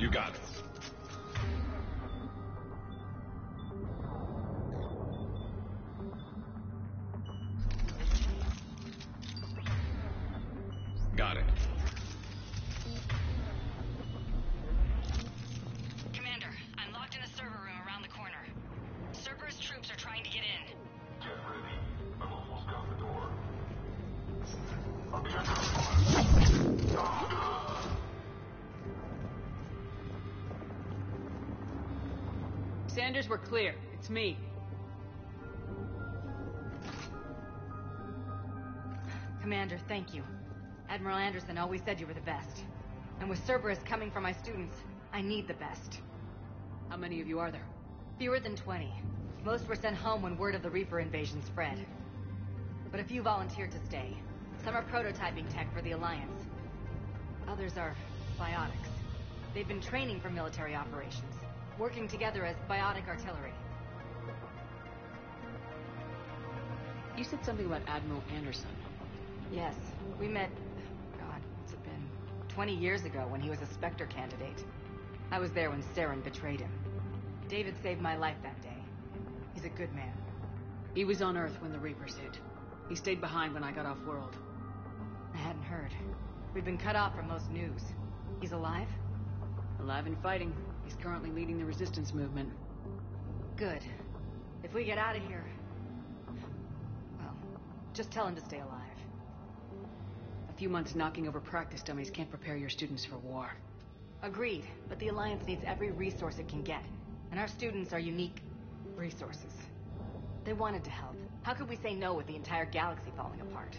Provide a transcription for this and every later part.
You got it. Got it. Commander, I'm locked in a server room around the corner. Cerberus troops are trying to get in. Get ready. I've almost got the door. Sanders, we're clear. It's me. Commander, thank you. Admiral Anderson always said you were the best. And with Cerberus coming for my students, I need the best. How many of you are there? Fewer than 20. Most were sent home when word of the Reaper invasion spread. But a few volunteered to stay. Some are prototyping tech for the Alliance. Others are biotics. They've been training for military operations, working together as biotic artillery. You said something about Admiral Anderson. Yes, we met, God, what's it been? 20 years ago when he was a Spectre candidate. I was there when Saren betrayed him. David saved my life that day. He's a good man. He was on Earth when the Reapers hit. He stayed behind when I got off-world. I hadn't heard. We've been cut off from most news. He's alive? Alive and fighting. He's currently leading the resistance movement. Good. If we get out of here... well, just tell him to stay alive. A few months knocking over practice dummies can't prepare your students for war. Agreed, but the Alliance needs every resource it can get. And our students are unique resources. They wanted to help. How could we say no with the entire galaxy falling apart?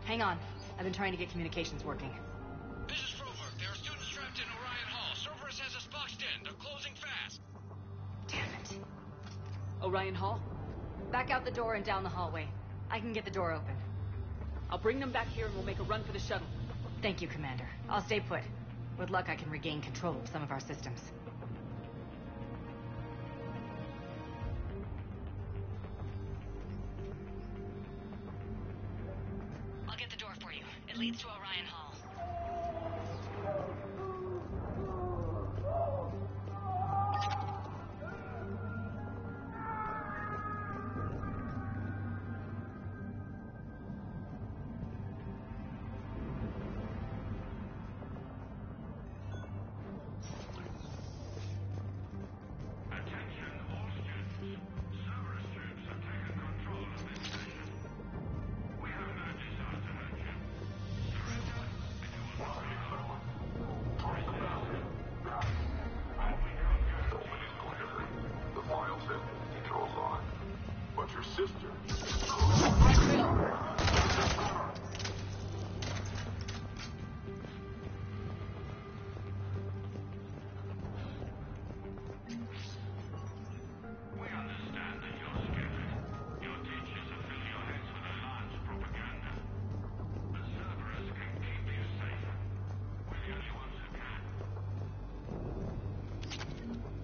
Hang on. I've been trying to get communications working. This is Froberg. There are students trapped in Orion Hall. Cerberus has us boxed in. They're closing fast. Damn it. Orion Hall? Back out the door and down the hallway. I can get the door open. I'll bring them back here and we'll make a run for the shuttle. Thank you, Commander. I'll stay put. With luck, I can regain control of some of our systems. I'll get the door for you. It leads to Orion Hall.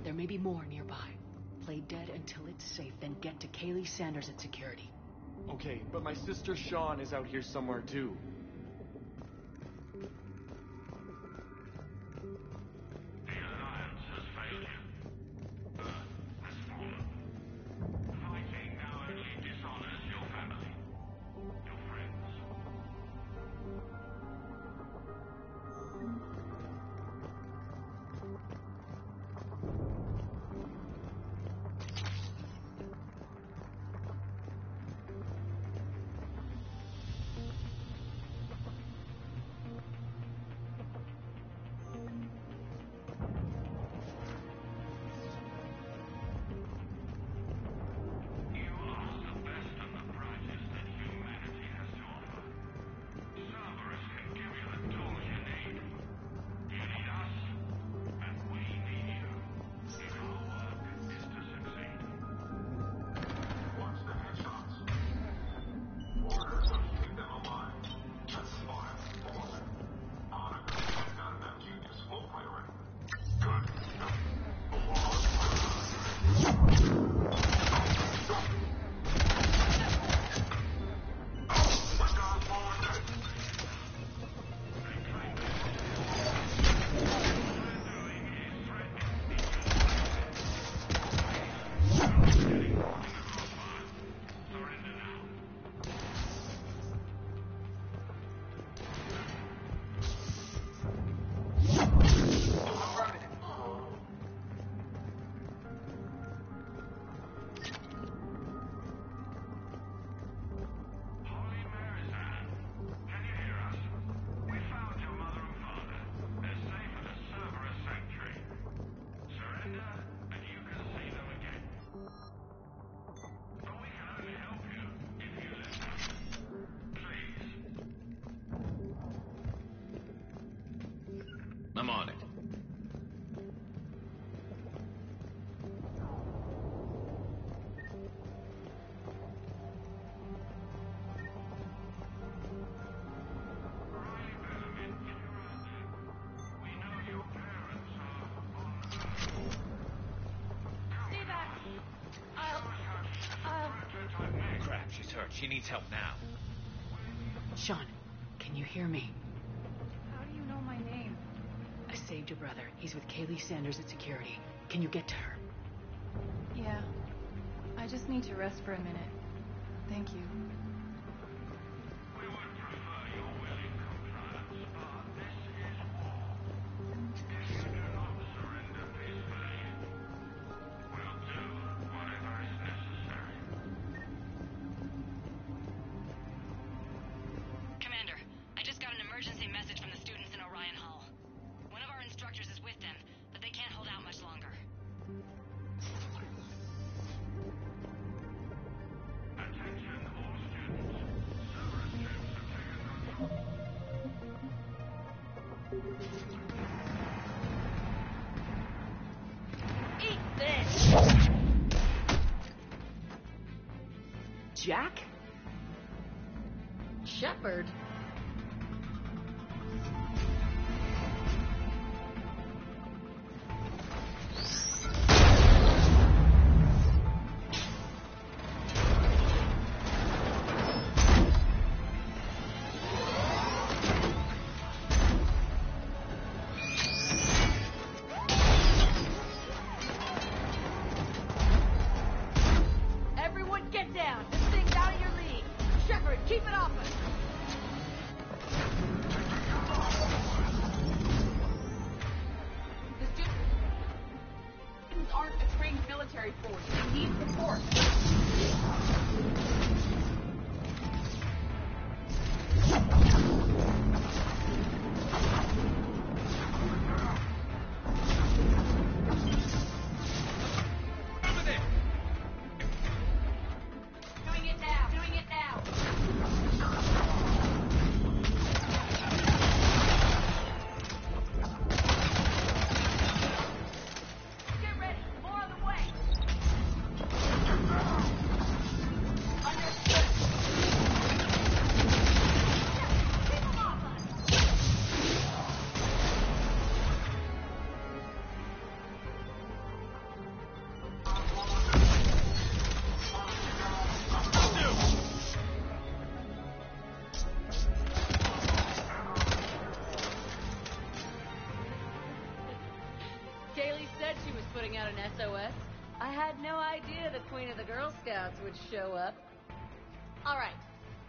There may be more nearby. Play dead until it's safe, then get to Kaylee Sanders at security. Okay, but my sister Sean is out here somewhere too. The Alliance has failed you. Earth has fallen. Fighting now only dishonors your family, your friends. I'm on it. Crap, she's hurt. She needs help now. Sean, can you hear me? How do you know my name? I saved your brother. He's with Kaylee Sanders at security. Can you get to her? Yeah. I just need to rest for a minute. Thank you. We would prefer your willing compliance, but this is war. If you do not surrender peacefully, we'll do whatever is necessary. Commander, I just got an emergency message from the students in Orion Hall. One of our instructors is with them, but they can't hold out much longer. Attention all students. Cerberus troops have taken control. Eat this! Jack? Shepard? Everyone get down! This thing's out of your league! Shepard, keep it off us! The students aren't a trained military force. They need support. Doing it now. Doing it now. Get ready. More on the way. Understood. Keep them off us. Kaylee said she was putting out an SOS. I had no idea the Queen of the Girl Scouts would show up. All right,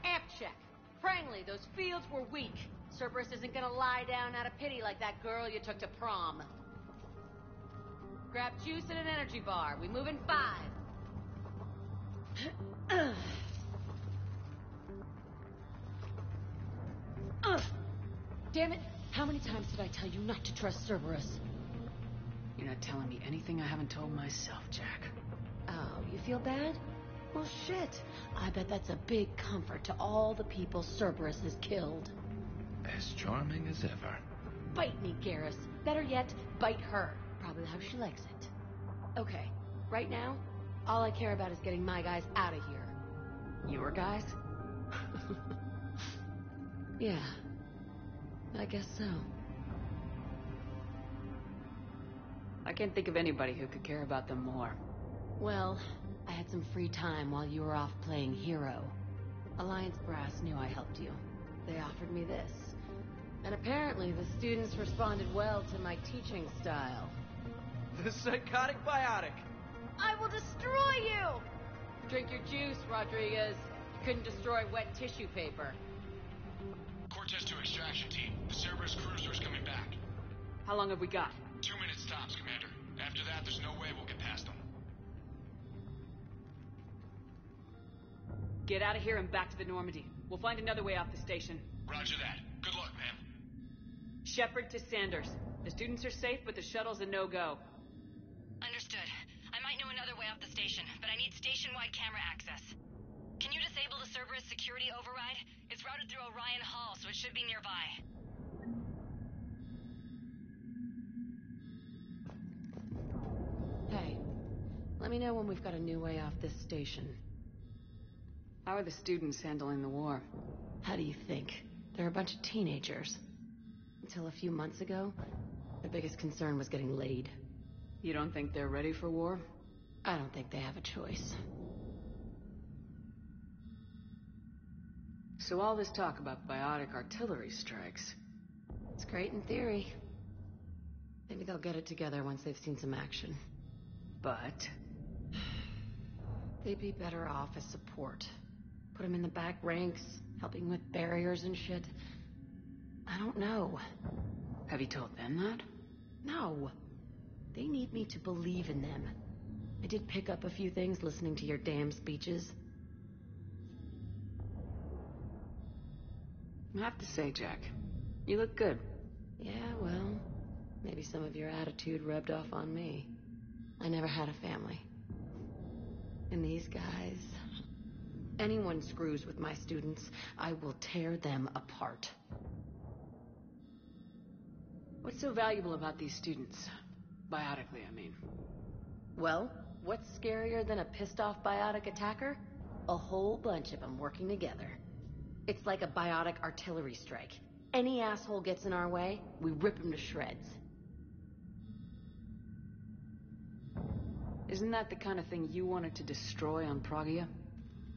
amp check. Frankly, those fields were weak. Cerberus isn't gonna lie down out of pity like that girl you took to prom. Grab juice and an energy bar. We move in 5. Damn it! How many times did I tell you not to trust Cerberus? You're not telling me anything I haven't told myself, Jack. Oh, you feel bad? Well, shit. I bet that's a big comfort to all the people Cerberus has killed. As charming as ever. Bite me, Garrus. Better yet, bite her. Probably how she likes it. Okay, right now, all I care about is getting my guys out of here. Your guys? Yeah, I guess so. I can't think of anybody who could care about them more. Well, I had some free time while you were off playing hero. Alliance Brass knew I helped you. They offered me this. And apparently the students responded well to my teaching style. The psychotic biotic. I will destroy you! Drink your juice, Rodriguez. You couldn't destroy wet tissue paper. Cortez to extraction team. The Cerberus cruiser's coming back. How long have we got? 2 minutes tops, Commander. After that, there's no way we'll get past them. Get out of here and back to the Normandy. We'll find another way off the station. Roger that. Good luck, ma'am. Shepard to Sanders. The students are safe, but the shuttle's a no-go. Understood. I might know another way off the station, but I need station-wide camera access. Can you disable the Cerberus security override? It's routed through Orion Hall, so it should be nearby. Let me know when we've got a new way off this station. How are the students handling the war? How do you think? They're a bunch of teenagers. Until a few months ago, their biggest concern was getting laid. You don't think they're ready for war? I don't think they have a choice. So all this talk about biotic artillery strikes. It's great in theory. Maybe they'll get it together once they've seen some action. But they'd be better off as support. Put them in the back ranks, helping with barriers and shit. I don't know. have you told them that? No. They need me to believe in them. I did pick up a few things listening to your damn speeches. I have to say, Jack, you look good. Yeah, well, maybe some of your attitude rubbed off on me. I never had a family. And these guys... Anyone screws with my students, I will tear them apart. What's so valuable about these students? Biotically, I mean. Well, what's scarier than a pissed-off biotic attacker? A whole bunch of them working together. It's like a biotic artillery strike. Any asshole gets in our way, we rip him to shreds. Isn't that the kind of thing you wanted to destroy on Pragia?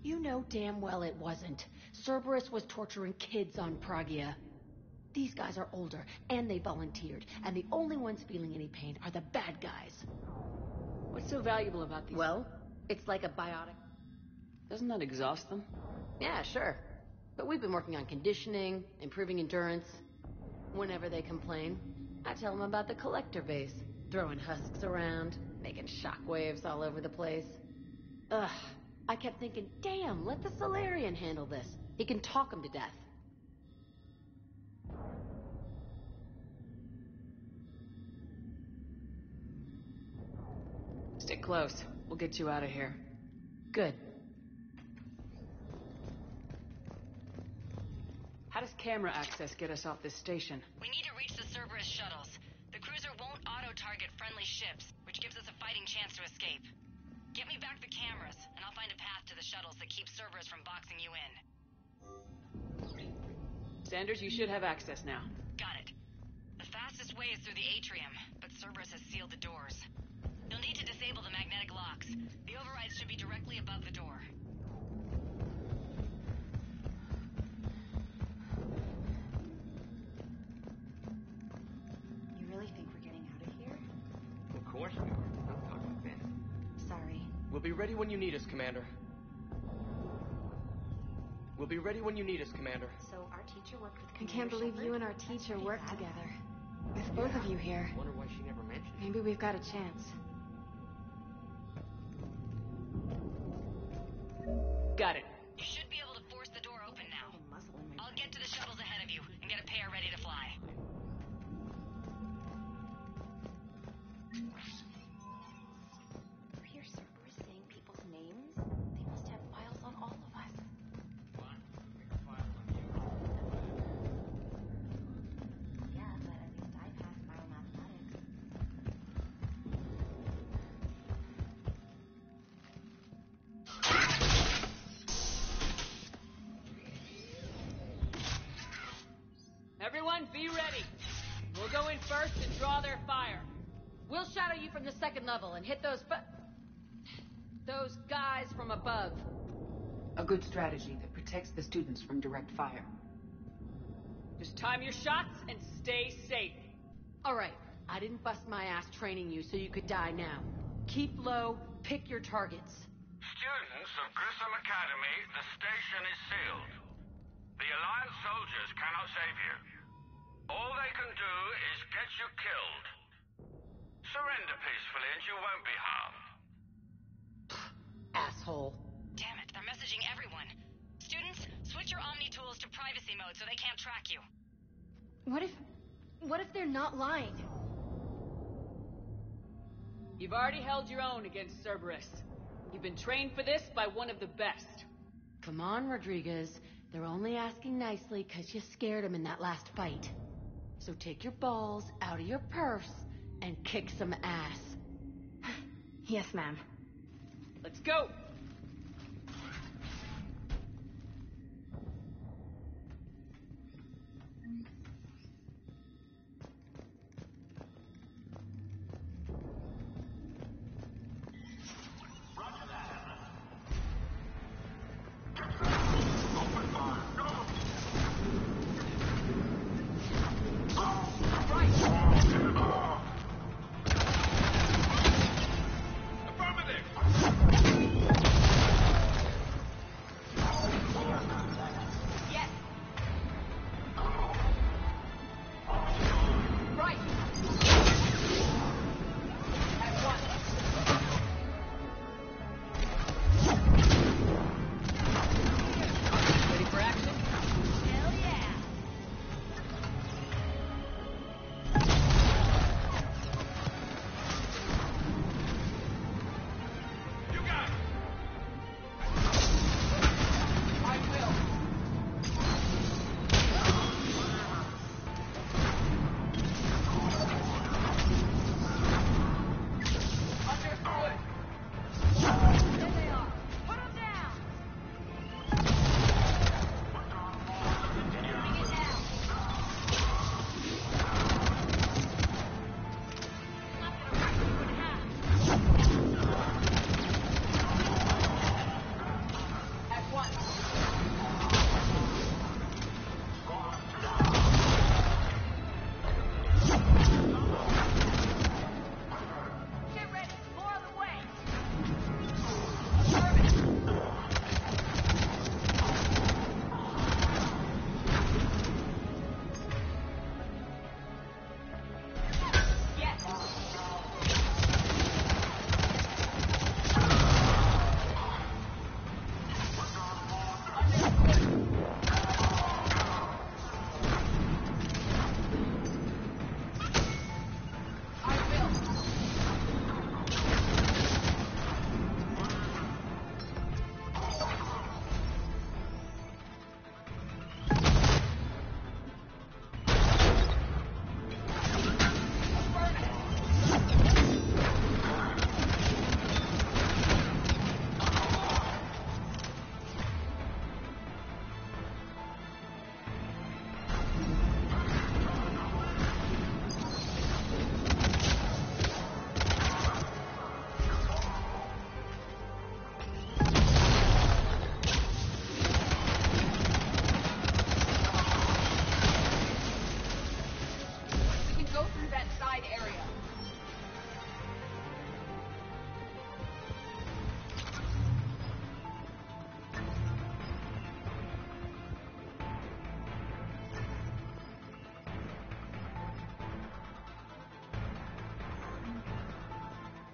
You know damn well it wasn't. Cerberus was torturing kids on Pragia. These guys are older, and they volunteered, and the only ones feeling any pain are the bad guys. What's so valuable about these? Well, it's like a biotic... Doesn't that exhaust them? Yeah, sure. But we've been working on conditioning, improving endurance. Whenever they complain, I tell them about the collector base, throwing husks around, making shockwaves all over the place. Ugh, I kept thinking, damn, let the Solarian handle this. He can talk them to death. Stick close. We'll get you out of here. Good. How does camera access get us off this station? We need to reach the Cerberus shuttles. The cruiser won't auto-target friendly ships, which gives us a fighting chance to escape. Get me back the cameras, and I'll find a path to the shuttles that keep Cerberus from boxing you in. Sanders, you should have access now. Got it. The fastest way is through the atrium, but Cerberus has sealed the doors. You'll need to disable the magnetic locks. The overrides should be directly above the door. You really think we're getting out of here? Of course we are. I'm talking to Ben. Sorry. We'll be ready when you need us, Commander. We'll be ready when you need us, Commander. So our teacher worked with I Commander can't believe Shepard? you and our That's teacher pretty worked bad. together. With both of you here. Wonder why she never mentioned it. Maybe we've got a chance. Got it. You should be able to force the door open now. A muscle in my I'll get to the shuttles ahead of you and get a pair ready to fly. You hear Cerberus saying people's names? They must have files on all of us. Yeah, but at least I passed biomathematics. Everyone, be ready. We'll go in first and draw their fire. We'll shadow you from the second level and hit those guys from above. A good strategy that protects the students from direct fire. Just time your shots and stay safe. All right, I didn't bust my ass training you so you could die now. Keep low, pick your targets. Students of Grissom Academy, the station is sealed. The Alliance soldiers cannot save you. All they can do is get you killed. Surrender peacefully and you won't be harmed. Asshole. Damn it, they're messaging everyone. Students, switch your Omni tools to privacy mode so they can't track you. What if they're not lying? You've already held your own against Cerberus. You've been trained for this by one of the best. Come on, Rodriguez. They're only asking nicely because you scared them in that last fight. So take your balls out of your purse and kick some ass. Yes, ma'am. Let's go!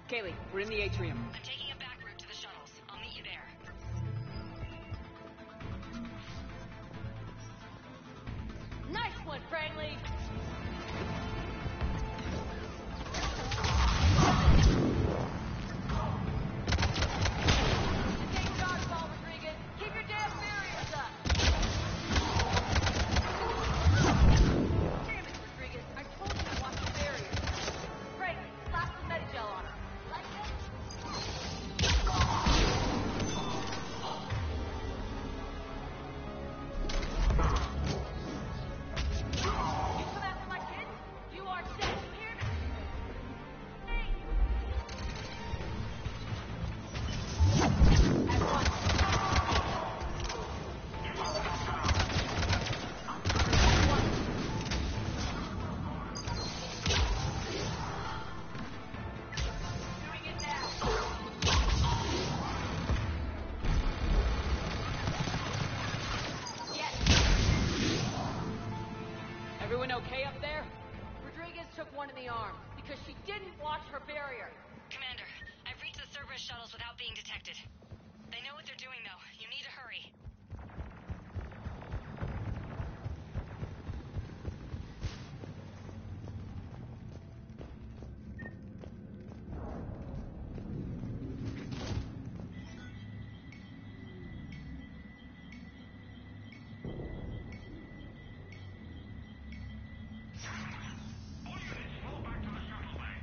Kaylee, we're in the atrium. I'm taking a back route to the shuttles. I'll meet you there. Nice one, Franklin! Take dodgeball, Rodriguez. Keep your damn barriers up. Damn it, Rodriguez. I told you to watch the barriers. Franklin, slap some Medigel on her. Like it? You come after my kids? You are dead. You hear me? Hey! At once. Doing it now. Yes. Everyone okay up there? Rodriguez took one in the arm because she didn't watch her barrier. Commander, I've reached the Cerberus shuttles without being detected. They know what they're doing, though. You need to hurry. All units, fall back to the shuttle bay.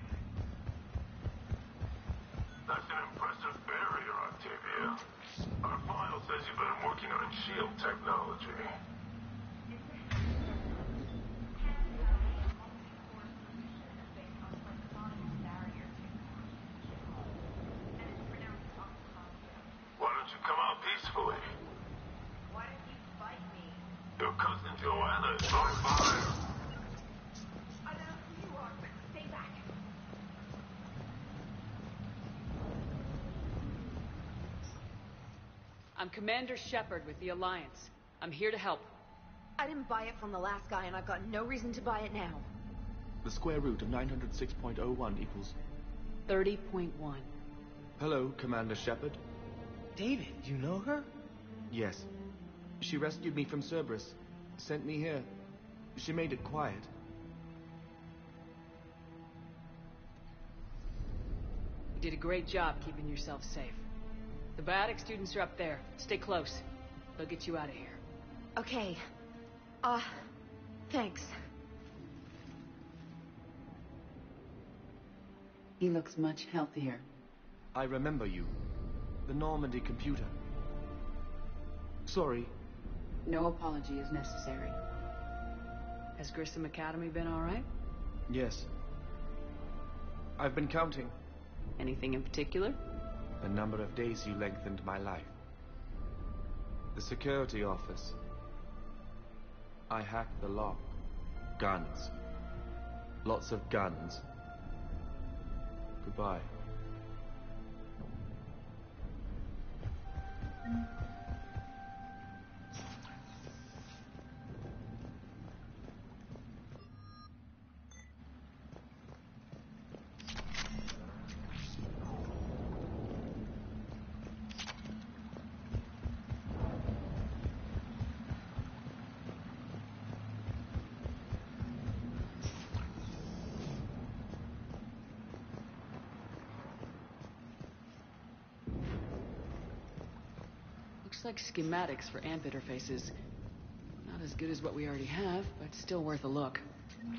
That's an impressive barrier, shield technology. Why don't you come out peacefully? Why did you fight me? Your cousin Joanna is on fire. I don't know who you are, but stay back. I'm Commander Shepard with the Alliance. I'm here to help. I didn't buy it from the last guy, and I've got no reason to buy it now. The square root of 906.01 equals... 30.1. Hello, Commander Shepard. David, you know her? Yes. She rescued me from Cerberus. Sent me here. She made it quiet. You did a great job keeping yourself safe. The biotic students are up there. Stay close. They'll get you out of here. Okay. Thanks. He looks much healthier. I remember you. The Normandy computer. Sorry. No apology is necessary. Has Grissom Academy been all right? Yes. I've been counting. Anything in particular? The number of days you lengthened my life. The security office. I hacked the lock. Guns. Lots of guns. Goodbye. Looks like schematics for AMP interfaces. Not as good as what we already have, but still worth a look. Come on.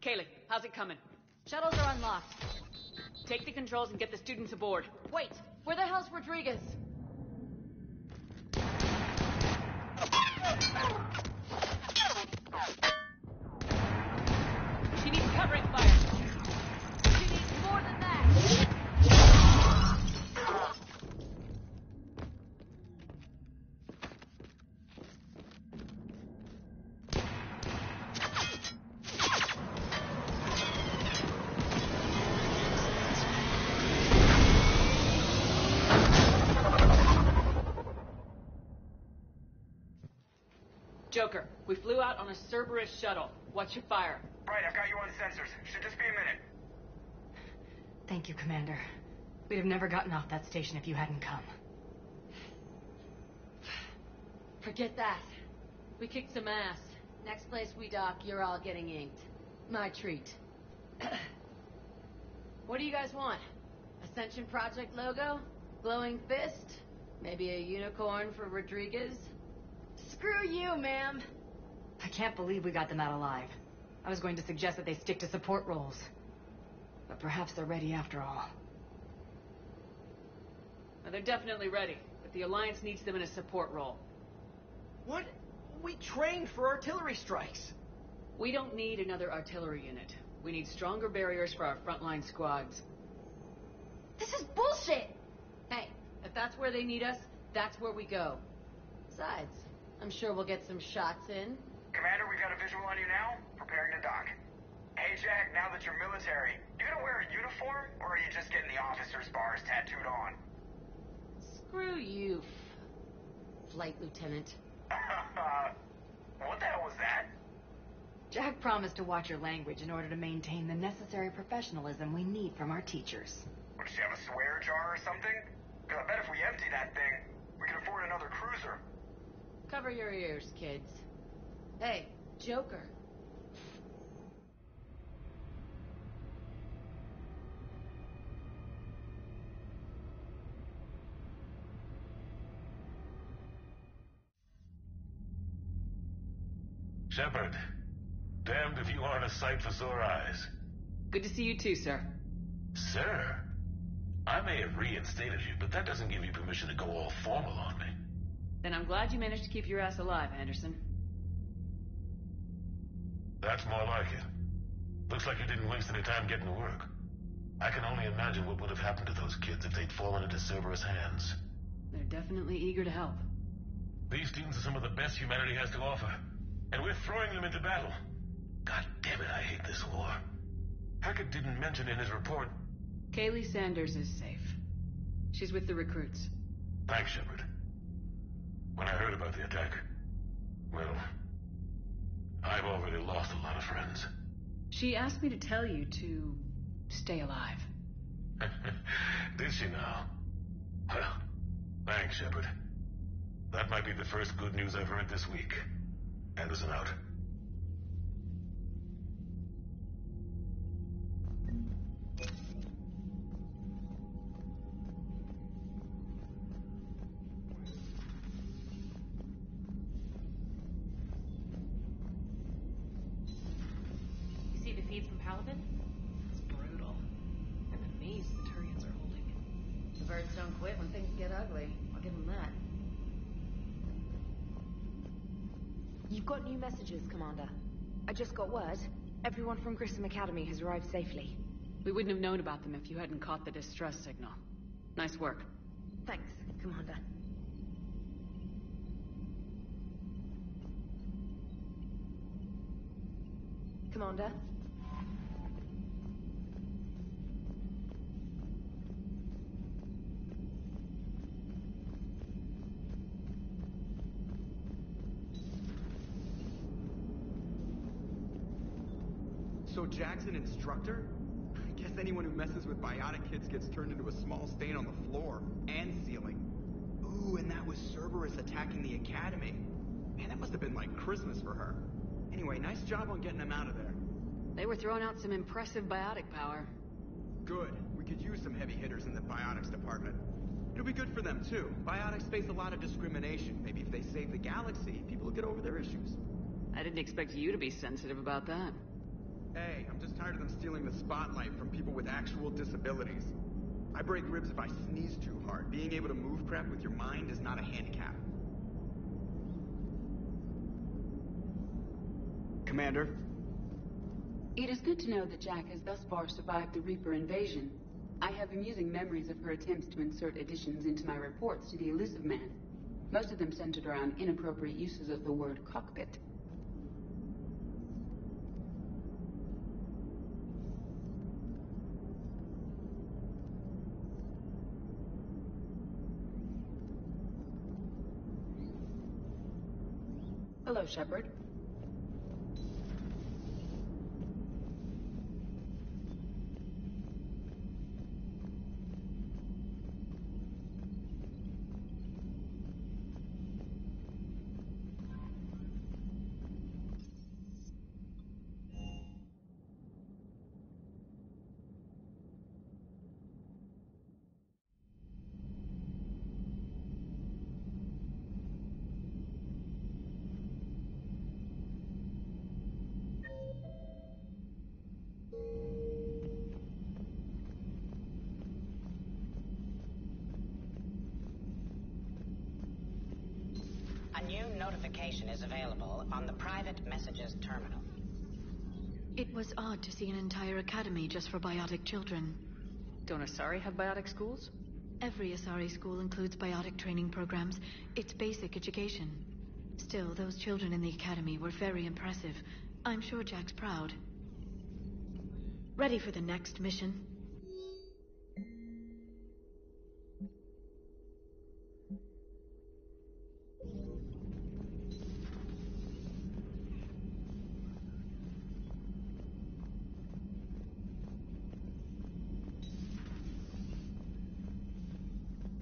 Kaylee, how's it coming? Shuttles are unlocked. Take the controls and get the students aboard. Wait, where the hell's Rodriguez? She needs covering fire. She needs more than that. Joker, we flew out on a Cerberus shuttle. What's your fire? Right, I've got you on sensors. Should just be a minute. Thank you, Commander. We'd have never gotten off that station if you hadn't come. Forget that. We kicked some ass. Next place we dock, you're all getting inked. My treat. What do you guys want? Ascension Project logo? Glowing fist? Maybe a unicorn for Rodriguez? Screw you, ma'am! I can't believe we got them out alive. I was going to suggest that they stick to support roles. But perhaps they're ready after all. Well, they're definitely ready, but the Alliance needs them in a support role. What? We trained for artillery strikes. We don't need another artillery unit. We need stronger barriers for our frontline squads. This is bullshit! Hey, if that's where they need us, that's where we go. Besides, I'm sure we'll get some shots in. Commander, we've got a visual on you now. Preparing to dock. Hey, Jack, now that you're military, you gonna wear a uniform, or are you just getting the officer's bars tattooed on? Screw you, Flight Lieutenant. What the hell was that? Jack promised to watch your language in order to maintain the necessary professionalism we need from our teachers. Would she have a swear jar or something? Because I bet if we empty that thing, we can afford another cruiser. Cover your ears, kids. Hey, Joker. Shepard, damned if you aren't a sight for sore eyes. Good to see you too, sir. Sir? I may have reinstated you, but that doesn't give you permission to go all formal on me. Then I'm glad you managed to keep your ass alive, Anderson. That's more like it. Looks like you didn't waste any time getting to work. I can only imagine what would have happened to those kids if they'd fallen into Cerberus' hands. They're definitely eager to help. These students are some of the best humanity has to offer, and we're throwing them into battle. God damn it, I hate this war. Hackett didn't mention in his report... Kaylee Sanders is safe. She's with the recruits. Thanks, Shepard. When I heard about the attack, well, I've already lost a lot of friends. She asked me to tell you to stay alive. Did she now? Well, thanks, Shepard. That might be the first good news I've heard this week. Anderson out. You see the feeds from Paladin? It's brutal. I'm amazed the Turians are holding it. The birds don't quit when things get ugly. I'll give them that. You've got new messages, Commander. I just got word. Everyone from Grissom Academy has arrived safely. We wouldn't have known about them if you hadn't caught the distress signal. Nice work. Thanks, Commander. Commander? So Jack's an instructor? I guess anyone who messes with biotic kids gets turned into a small stain on the floor and ceiling. Ooh, and that was Cerberus attacking the academy. Man, that must have been like Christmas for her. Anyway, nice job on getting them out of there. They were throwing out some impressive biotic power. Good. We could use some heavy hitters in the biotics department. It'll be good for them, too. Biotics face a lot of discrimination. Maybe if they save the galaxy, people will get over their issues. I didn't expect you to be sensitive about that. Hey, I'm just tired of them stealing the spotlight from people with actual disabilities. I break ribs if I sneeze too hard. Being able to move crap with your mind is not a handicap. Commander? It is good to know that Jack has thus far survived the Reaper invasion. I have amusing memories of her attempts to insert additions into my reports to the Elusive Man. Most of them centered around inappropriate uses of the word cockpit. Hello, Shepard. A new notification is available on the private messages terminal. It was odd to see an entire academy just for biotic children. Don't Asari have biotic schools? Every Asari school includes biotic training programs. It's basic education. Still, those children in the academy were very impressive. I'm sure Jack's proud. Ready for the next mission?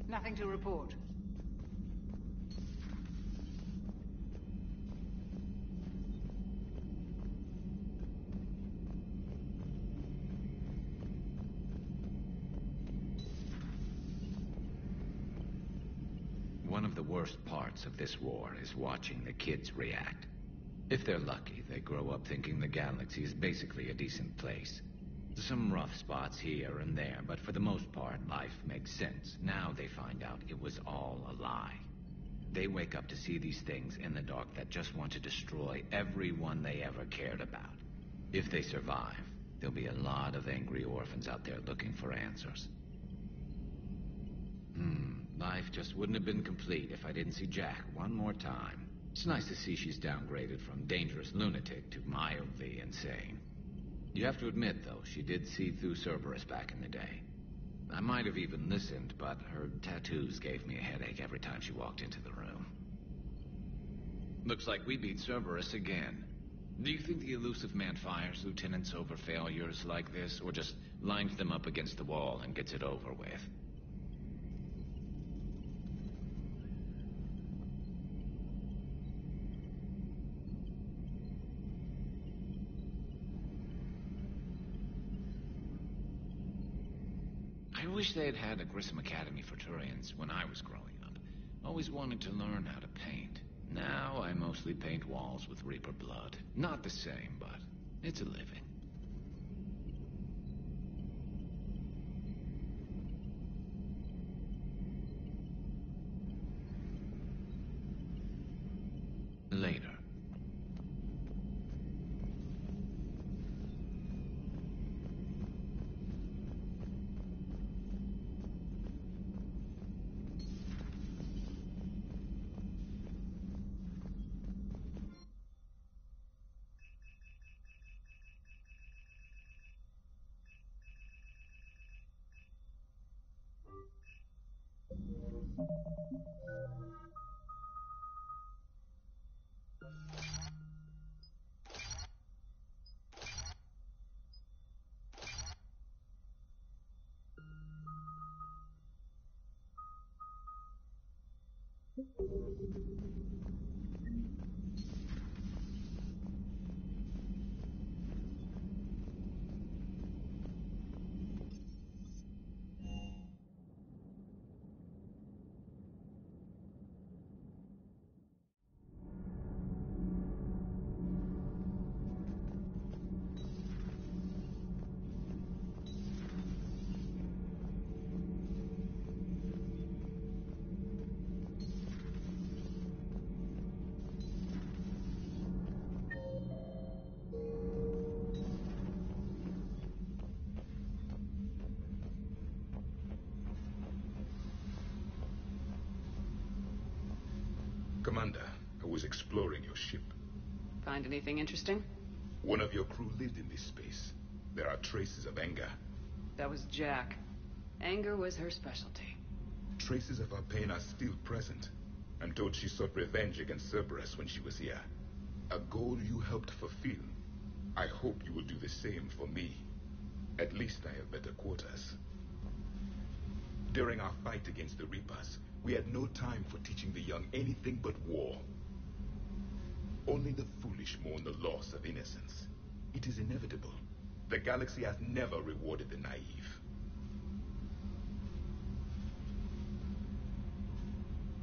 Nothing to report. One of the worst parts of this war is watching the kids react. If they're lucky, they grow up thinking the galaxy is basically a decent place. Some rough spots here and there, but for the most part, life makes sense. Now they find out it was all a lie. They wake up to see these things in the dark that just want to destroy everyone they ever cared about. If they survive, there'll be a lot of angry orphans out there looking for answers. Life just wouldn't have been complete if I didn't see Jack one more time. It's nice to see she's downgraded from dangerous lunatic to mildly insane. You have to admit, though, she did see through Cerberus back in the day. I might have even listened, but her tattoos gave me a headache every time she walked into the room. Looks like we beat Cerberus again. Do you think the Elusive Man fires lieutenants over failures like this, or just lines them up against the wall and gets it over with? I wish they had a Grissom Academy for Turians when I was growing up. Always wanted to learn how to paint. Now I mostly paint walls with Reaper blood. Not the same, but it's a living. Later. Commander, I was exploring your ship. Find anything interesting? One of your crew lived in this space. There are traces of anger. That was Jack. Anger was her specialty. Traces of her pain are still present. I'm told she sought revenge against Cerberus when she was here. A goal you helped fulfill. I hope you will do the same for me. At least I have better quarters. During our fight against the Reapers, we had no time for teaching the young anything but war. Only the foolish mourn the loss of innocence. It is inevitable. The galaxy has never rewarded the naive.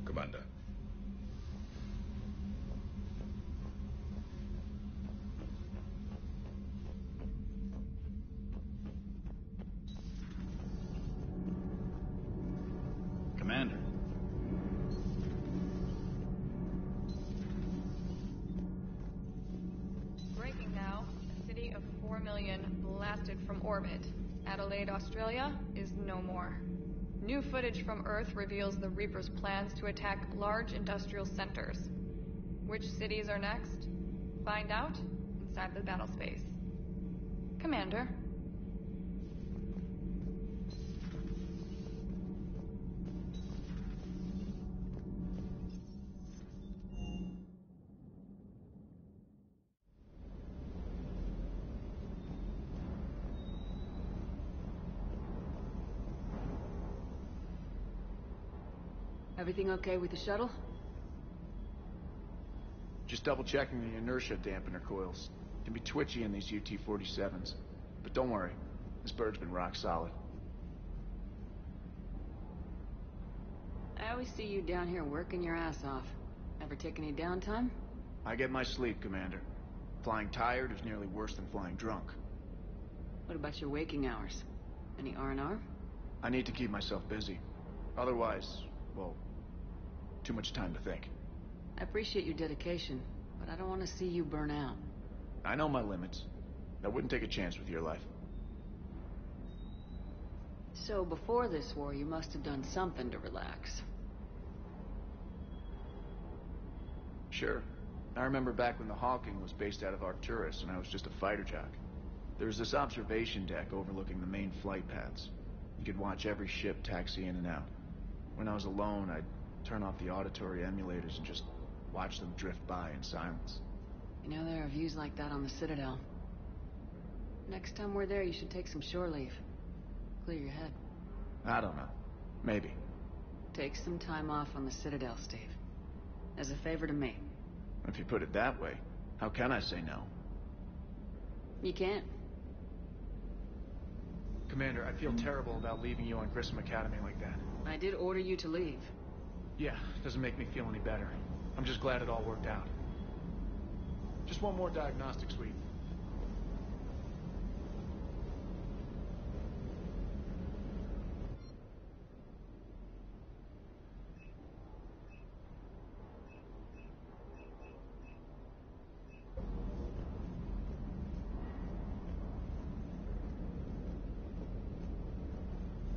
Commander. Commander. Breaking now. A city of 4 million blasted from orbit. Adelaide, Australia is no more. New footage from Earth reveals the Reapers' plans to attack large industrial centers. Which cities are next? Find out inside the battle space. Commander. Everything okay with the shuttle? Just double checking the inertia dampener coils. Can be twitchy in these UT-47s. But don't worry, this bird's been rock solid. I always see you down here working your ass off. Ever take any downtime? I get my sleep, Commander. Flying tired is nearly worse than flying drunk. What about your waking hours? Any R&R? I need to keep myself busy. Otherwise, well, too much time to think. I appreciate your dedication, but I don't want to see you burn out. I know my limits. I wouldn't take a chance with your life. So before this war, you must have done something to relax. Sure. I remember back when the Hawking was based out of Arcturus and I was just a fighter jock. There was this observation deck overlooking the main flight paths. You could watch every ship taxi in and out. When I was alone, I'd turn off the auditory emulators and just watch them drift by in silence. You know, there are views like that on the Citadel. Next time we're there, you should take some shore leave. Clear your head. I don't know. Maybe. Take some time off on the Citadel, Steve. As a favor to me. If you put it that way, how can I say no? You can't. Commander, I feel terrible about leaving you on Grissom Academy like that. I did order you to leave. Yeah, doesn't make me feel any better. I'm just glad it all worked out. Just one more diagnostic suite.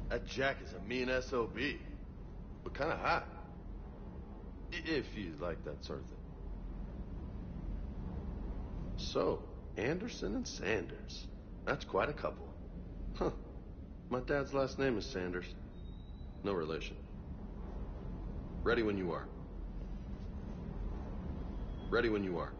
That Jack is a mean SOB, but kind of hot. If you like that sort of thing. So, Anderson and Sanders. That's quite a couple. Huh. My dad's last name is Sanders. No relation. Ready when you are. Ready when you are.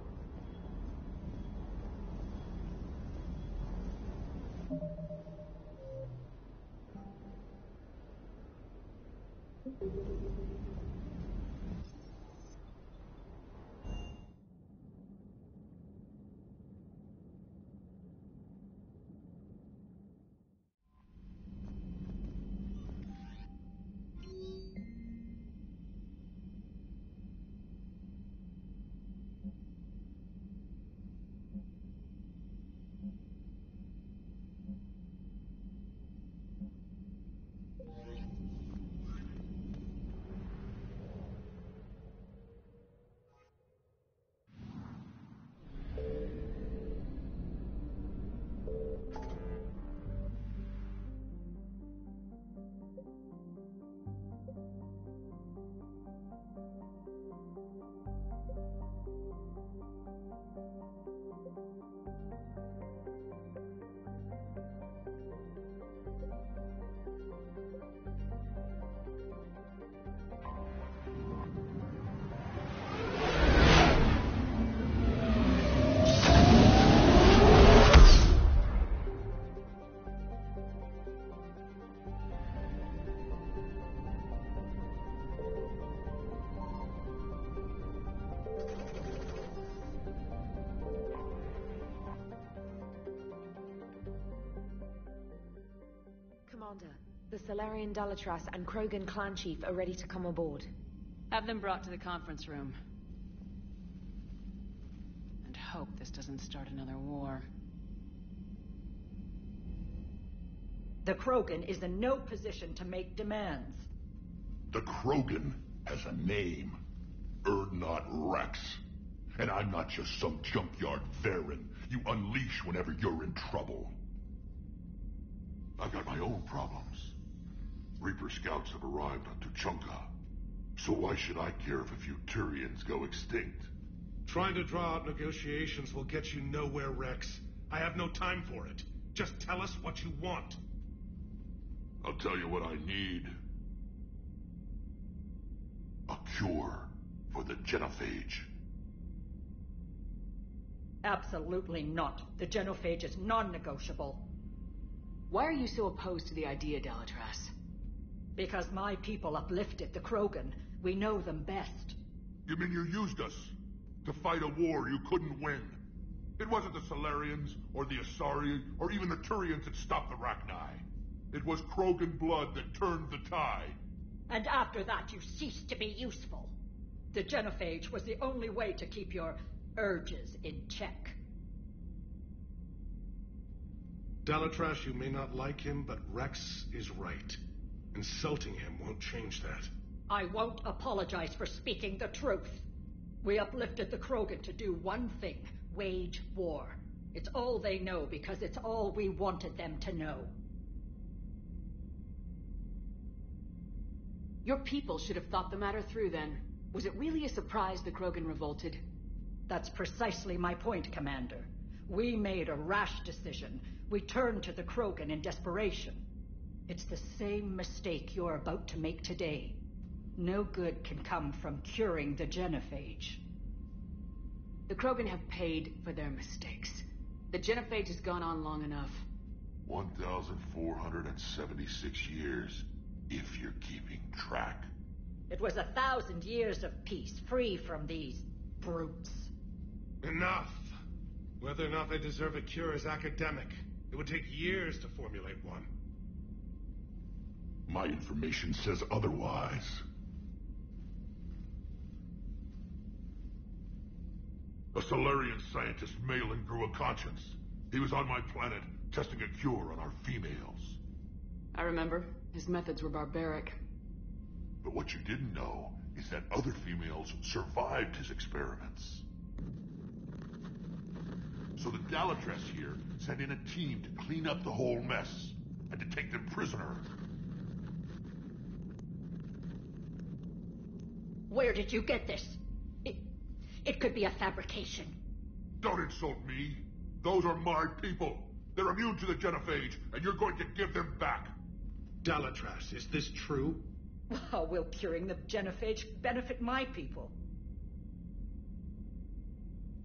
Commander, the Salarian Dalatras and Krogan clan chief are ready to come aboard. Have them brought to the conference room. And hope this doesn't start another war. The Krogan is in no position to make demands. The Krogan has a name. Urdnot Rex. And I'm not just some junkyard Varen you unleash whenever you're in trouble. I've got my own problems. Reaper scouts have arrived on Tuchanka. So why should I care if a few Turians go extinct? Trying to draw out negotiations will get you nowhere, Rex. I have no time for it. Just tell us what you want. I'll tell you what I need. A cure for the Genophage. Absolutely not. The Genophage is non-negotiable. Why are you so opposed to the idea, Dalatras? Because my people uplifted the Krogan. We know them best. You mean you used us to fight a war you couldn't win? It wasn't the Salarians, or the Asari, or even the Turians that stopped the Rachni. It was Krogan blood that turned the tide. And after that, you ceased to be useful. The Genophage was the only way to keep your urges in check. Dalatras, you may not like him, but Rex is right. Insulting him won't change that. I won't apologize for speaking the truth. We uplifted the Krogan to do one thing: wage war. It's all they know because it's all we wanted them to know. Your people should have thought the matter through then. Was it really a surprise the Krogan revolted? That's precisely my point, Commander. We made a rash decision. We turned to the Krogan in desperation. It's the same mistake you're about to make today. No good can come from curing the Genophage. The Krogan have paid for their mistakes. The Genophage has gone on long enough. 1,476 years, if you're keeping track. It was 1,000 years of peace, free from these brutes. Enough! Whether or not they deserve a cure is academic. It would take years to formulate one. My information says otherwise. A Salarian scientist, Malin, grew a conscience. He was on my planet, testing a cure on our females. I remember. His methods were barbaric. But what you didn't know is that other females survived his experiments. So the Dalatras here sent in a team to clean up the whole mess and to take them prisoner. Where did you get this? It could be a fabrication. Don't insult me. Those are my people. They're immune to the Genophage, and you're going to give them back. Dalatras, is this true? How will curing the Genophage benefit my people?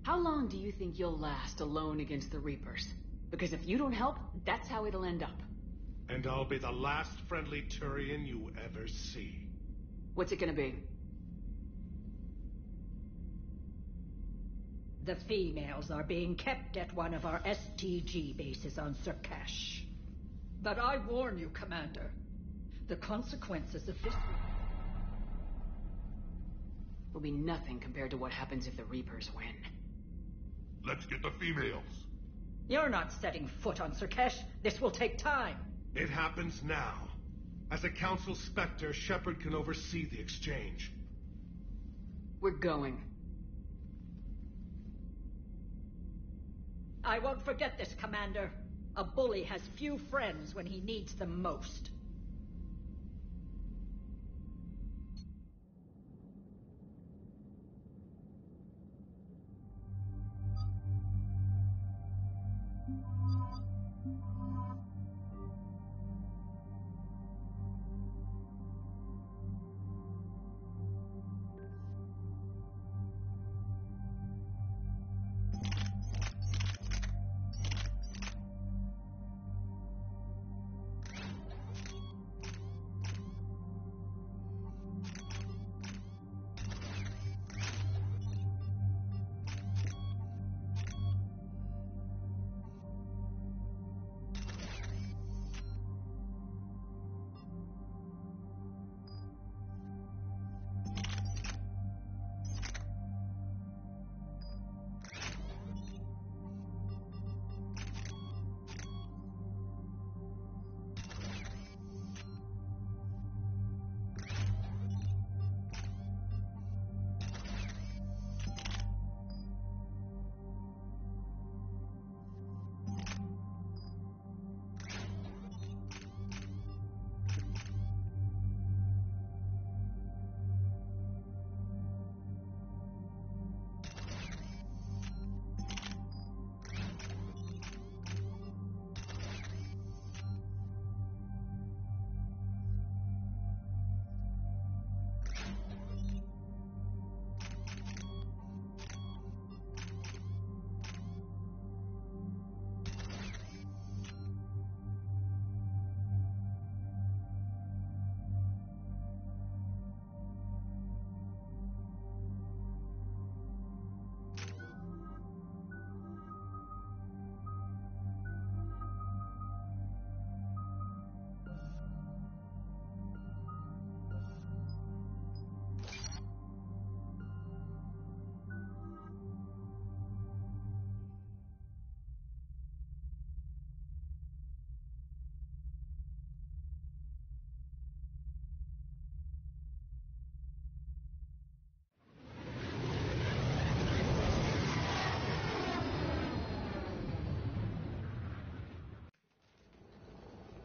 How long do you think you'll last alone against the Reapers? Because if you don't help, that's how it'll end up. And I'll be the last friendly Turian you ever see. What's it gonna be? The females are being kept at one of our STG bases on Surkash. But I warn you, Commander, the consequences of this will be nothing compared to what happens if the Reapers win. Let's get the females. You're not setting foot on Surkash. This will take time. It happens now. As a Council Spectre, Shepard can oversee the exchange. We're going. I won't forget this, Commander. A bully has few friends when he needs them most.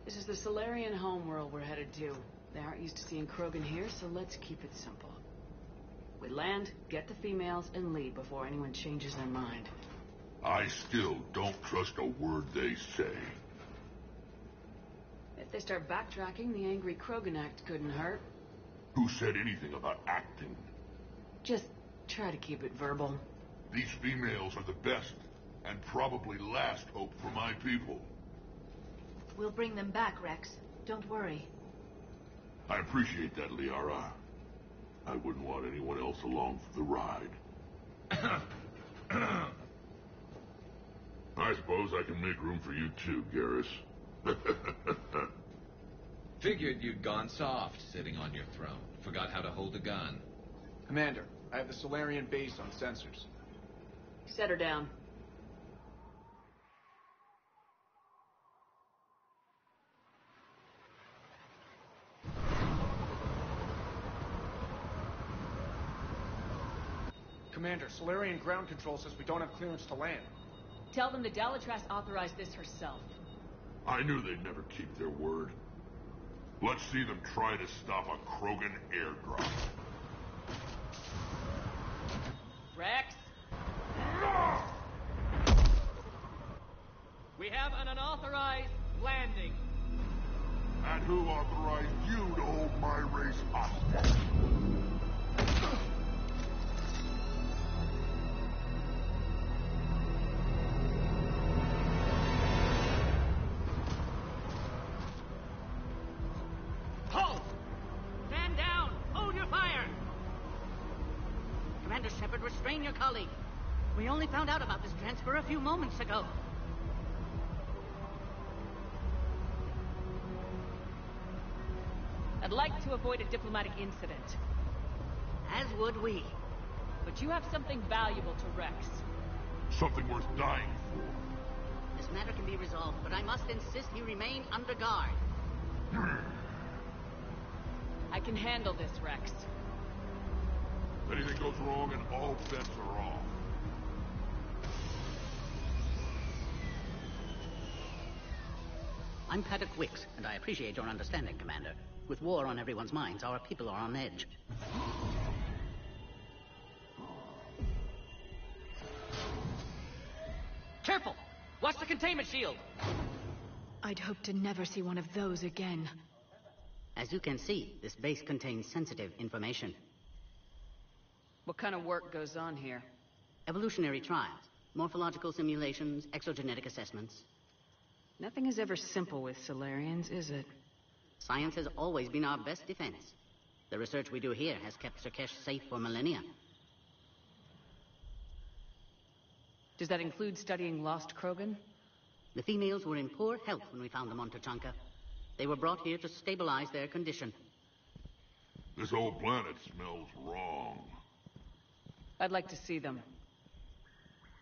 This is the Solarian homeworld we're headed to. They aren't used to seeing Krogan here, so let's keep it simple. We land, get the females, and leave before anyone changes their mind. I still don't trust a word they say. If they start backtracking, the angry Krogan act couldn't hurt. Who said anything about acting? Just try to keep it verbal. These females are the best, and probably last hope for my people. We'll bring them back, Rex. Don't worry. I appreciate that, Liara. I wouldn't want anyone else along for the ride. I suppose I can make room for you too, Garrus. Figured you'd gone soft sitting on your throne. Forgot how to hold a gun. Commander, I have the Solarian base on sensors. Set her down. Commander, Solarian ground control says we don't have clearance to land. Tell them the Dalatrass authorized this herself. I knew they'd never keep their word. Let's see them try to stop a Krogan airdrop. Rex? We have an unauthorized landing. And who authorized you to hold my race hostage? Halt! Stand down! Hold your fire! Commander Shepard, restrain your colleague. We only found out about this transfer a few moments ago. I'd like to avoid a diplomatic incident. As would we. But you have something valuable to Rex. Something worth dying for. This matter can be resolved, but I must insist he remain under guard. I can handle this, Rex. If anything goes wrong and all bets are off. I'm Paddock Wicks, and I appreciate your understanding, Commander. With war on everyone's minds, our people are on edge. Careful! Watch the containment shield! I'd hoped to never see one of those again. As you can see, this base contains sensitive information. What kind of work goes on here? Evolutionary trials, morphological simulations, exogenetic assessments. Nothing is ever simple with Solarians, is it? Science has always been our best defense. The research we do here has kept Surkesh safe for millennia. Does that include studying lost Krogan? The females were in poor health when we found them on Tachanka. They were brought here to stabilize their condition. This whole planet smells wrong. I'd like to see them.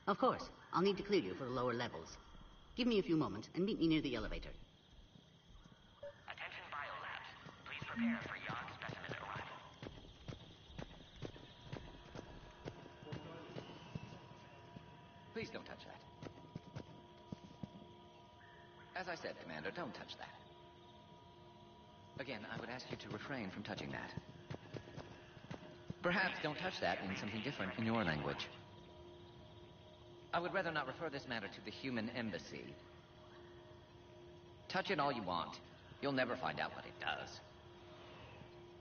Of course. I'll need to clear you for the lower levels. Give me a few moments and meet me near the elevator. Attention biolabs. Please prepare for Yard specimen arrival. Please don't touch that. As I said, Commander, don't touch that. Again, I would ask you to refrain from touching that. Perhaps don't touch that in something different in your language. I would rather not refer this matter to the human embassy. Touch it all you want. You'll never find out what it does.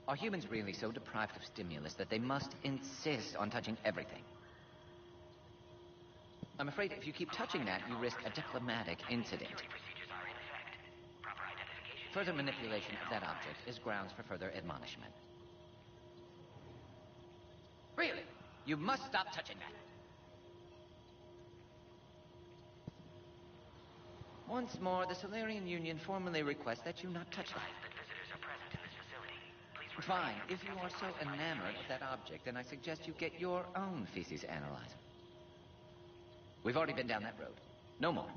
Are humans really so deprived of stimulus that they must insist on touching everything? I'm afraid if you keep touching that, you risk a diplomatic incident. Further manipulation of that object is grounds for further admonishment. Really? You must stop touching that. Once more, the Solarian Union formally requests that you not touch that. Fine. If you are so enamored of that object, then I suggest you get your own feces analyzer. We've already been down that road. No more.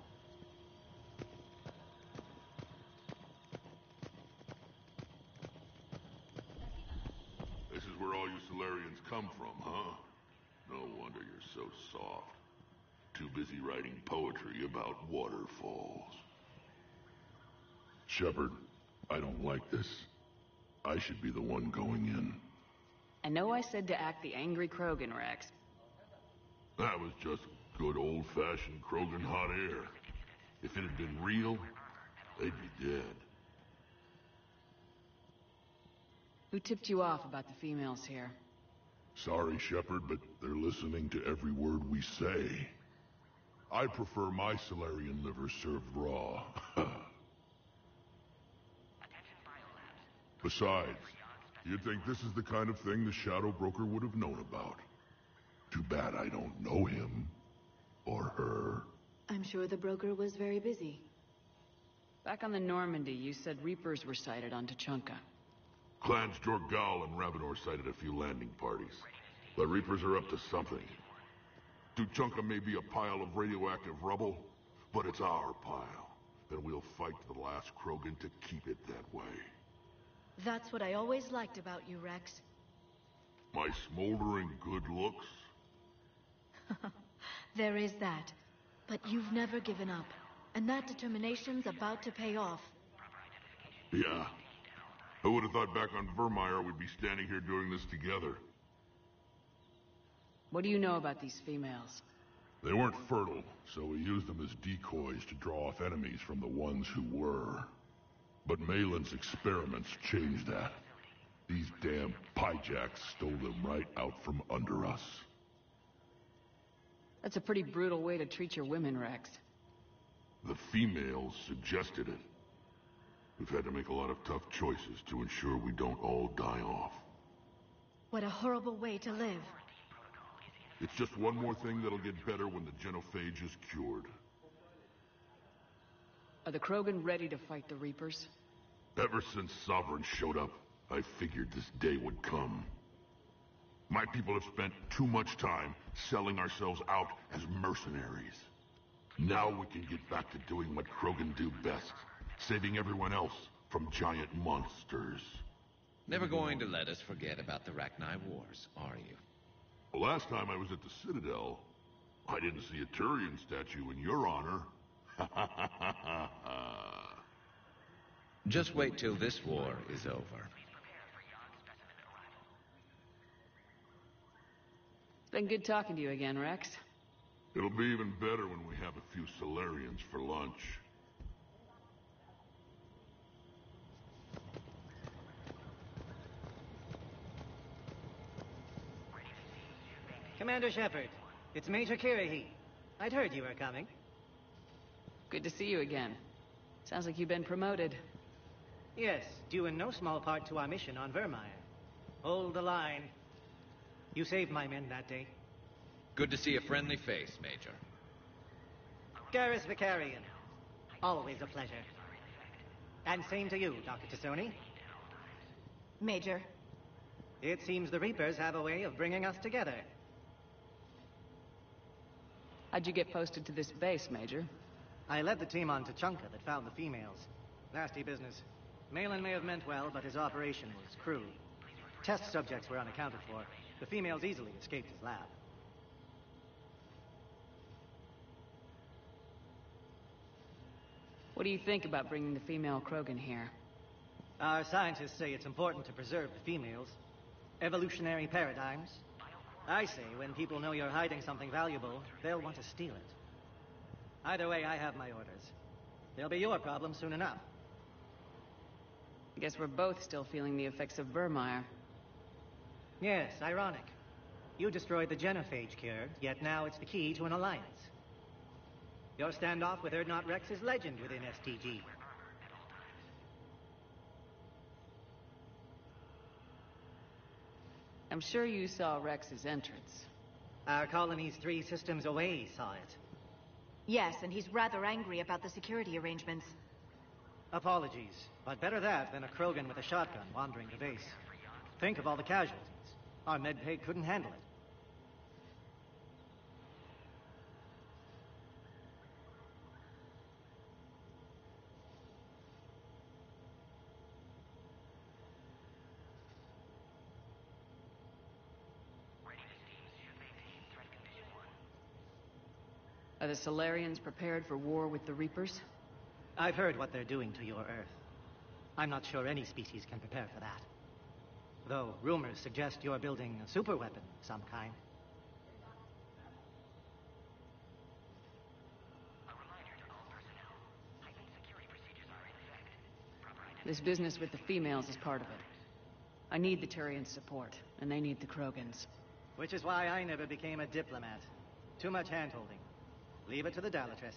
This is where all you Solarians come from, huh? No wonder you're so soft. Too busy writing poetry about waterfalls. Shepard, I don't like this. I should be the one going in. I know I said to act the angry Krogan, Rex. That was just good old-fashioned Krogan hot air. If it had been real, they'd be dead. Who tipped you off about the females here? Sorry, Shepard, but they're listening to every word we say. I prefer my Solarian liver served raw. Besides, you'd think this is the kind of thing the Shadow Broker would have known about. Too bad I don't know him. Or her. I'm sure the broker was very busy. Back on the Normandy, you said Reapers were sighted on Tuchanka. Clans Jorgal and Ravenor sighted a few landing parties. The Reapers are up to something. Tuchanka may be a pile of radioactive rubble, but it's our pile. And we'll fight to the last Krogan to keep it that way. That's what I always liked about you, Rex. My smoldering good looks? There is that. But you've never given up. And that determination's about to pay off. Yeah. Who would have thought back on Vermeer we'd be standing here doing this together? What do you know about these females? They weren't fertile, so we used them as decoys to draw off enemies from the ones who were. But Malin's experiments changed that. These damn Pyjaks stole them right out from under us. That's a pretty brutal way to treat your women, Rex. The females suggested it. We've had to make a lot of tough choices to ensure we don't all die off. What a horrible way to live. It's just one more thing that'll get better when the genophage is cured. Are the Krogan ready to fight the Reapers? Ever since Sovereign showed up, I figured this day would come. My people have spent too much time selling ourselves out as mercenaries. Now we can get back to doing what Krogan do best, saving everyone else from giant monsters. Never going to let us forget about the Rachni Wars, are you? The last time I was at the Citadel, I didn't see a Turian statue in your honor. Just wait till this war is over. It's been good talking to you again, Rex. It'll be even better when we have a few Solarians for lunch. Commander Shepard, it's Major Kirahi. I'd heard you were coming. Good to see you again. Sounds like you've been promoted. Yes, due in no small part to our mission on Vermeer. Hold the line. You saved my men that day. Good to see a friendly face, Major. Garrus Vicarian. Always a pleasure. And same to you, Dr. T'Soni. Major. It seems the Reapers have a way of bringing us together. How'd you get posted to this base, Major? I led the team on Tuchanka that found the females. Nasty business. Malin may have meant well, but his operation was crude. Test subjects were unaccounted for. The females easily escaped his lab. What do you think about bringing the female Krogan here? Our scientists say it's important to preserve the females. Evolutionary paradigms. I say when people know you're hiding something valuable, they'll want to steal it. Either way, I have my orders. They'll be your problem soon enough. I guess we're both still feeling the effects of Vermeer. Yes, ironic. You destroyed the genophage cure, yet now it's the key to an alliance. Your standoff with Urdnot Rex is legend within STG. I'm sure you saw Rex's entrance. Our colony's 3 systems away saw it. Yes, and he's rather angry about the security arrangements. Apologies, but better that than a Krogan with a shotgun wandering the base. Think of all the casualties. Our medbay couldn't handle it. Are the Solarians prepared for war with the Reapers? I've heard what they're doing to your Earth. I'm not sure any species can prepare for that. Though rumors suggest you're building a superweapon of some kind. This business with the females is part of it. I need the Turians' support, and they need the Krogans. Which is why I never became a diplomat. Too much hand-holding. Leave it to the Dalatresses.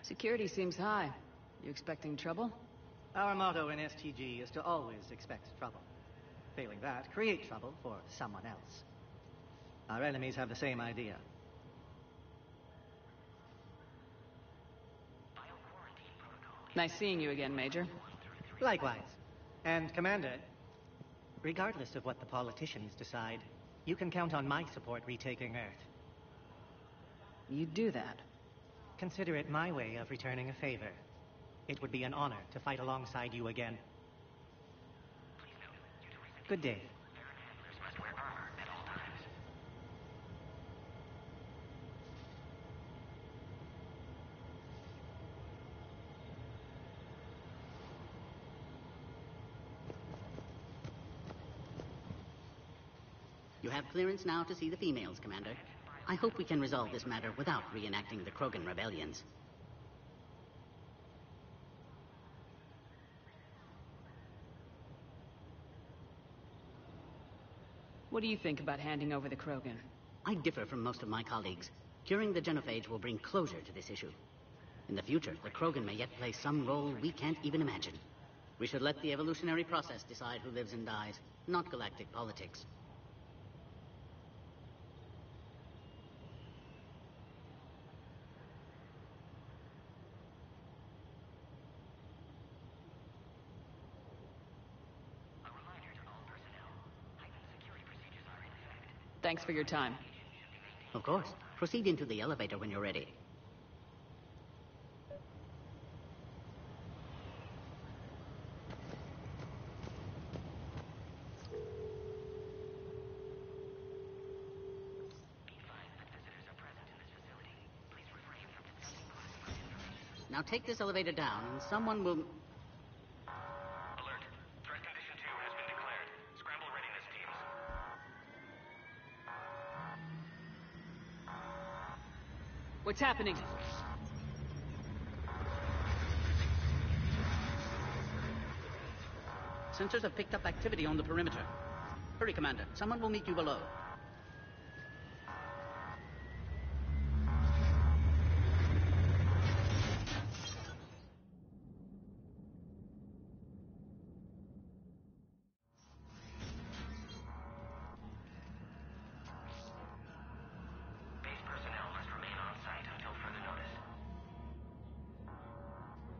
Security seems high. You expecting trouble? Our motto in STG is to always expect trouble. Failing that, create trouble for someone else. Our enemies have the same idea. Nice seeing you again, Major. Likewise. And, Commander, regardless of what the politicians decide, you can count on my support retaking Earth. You'd do that? Consider it my way of returning a favor. It would be an honor to fight alongside you again. Good day. You have clearance now to see the females, Commander. I hope we can resolve this matter without reenacting the Krogan rebellions. What do you think about handing over the Krogan? I differ from most of my colleagues. Curing the genophage will bring closure to this issue. In the future, the Krogan may yet play some role we can't even imagine. We should let the evolutionary process decide who lives and dies, not galactic politics. Thanks for your time. Of course. Proceed into the elevator when you're ready. Now take this elevator down, and someone will... What's happening? Sensors have picked up activity on the perimeter. Hurry, Commander. Someone will meet you below.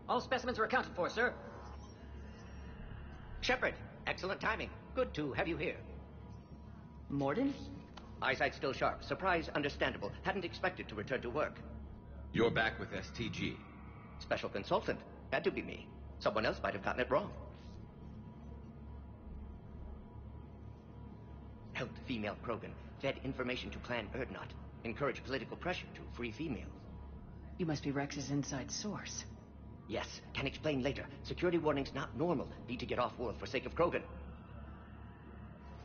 All specimens are accounted for, sir. Shepard, excellent timing. Good to have you here. Mordin? Eyesight still sharp. Surprise understandable. Hadn't expected to return to work. You're back with STG. Special consultant. Had to be me. Someone else might have gotten it wrong. Helped female Krogan. Fed information to Clan Erdnot. Encouraged political pressure to free females. You must be Rex's inside source. Yes, can explain later. Security warnings not normal. Need to get off-world for sake of Krogan.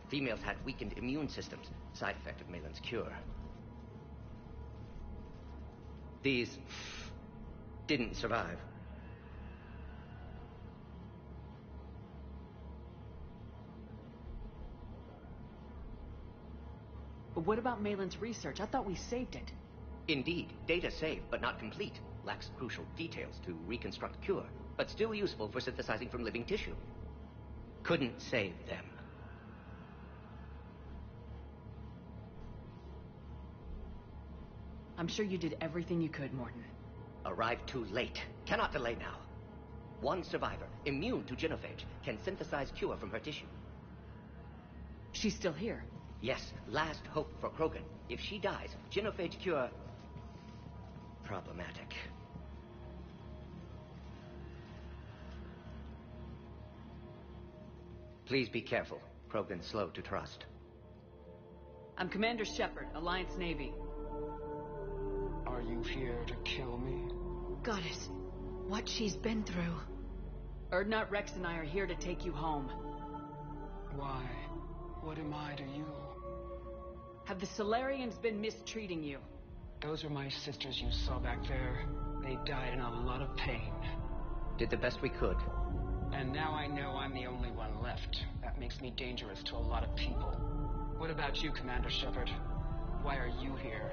Females had weakened immune systems. Side effect of Malin's cure. These didn't survive. But what about Malin's research? I thought we saved it. Indeed, data saved, but not complete. Lacks crucial details to reconstruct cure, but still useful for synthesizing from living tissue. Couldn't save them. I'm sure you did everything you could, Mordin. Arrived too late. Cannot delay now. One survivor, immune to genophage, can synthesize cure from her tissue. She's still here? Yes, last hope for Krogan. If she dies, genophage cure... problematic. Please be careful. Krogan's slow to trust. I'm Commander Shepard, Alliance Navy. Are you here to kill me? Goddess, what she's been through. Urdnot Rex and I are here to take you home. Why? What am I to you? Have the Solarians been mistreating you? Those are my sisters you saw back there. They died in a lot of pain. Did the best we could. And now I know I'm the only one left. That makes me dangerous to a lot of people. What about you, Commander Shepard? Why are you here?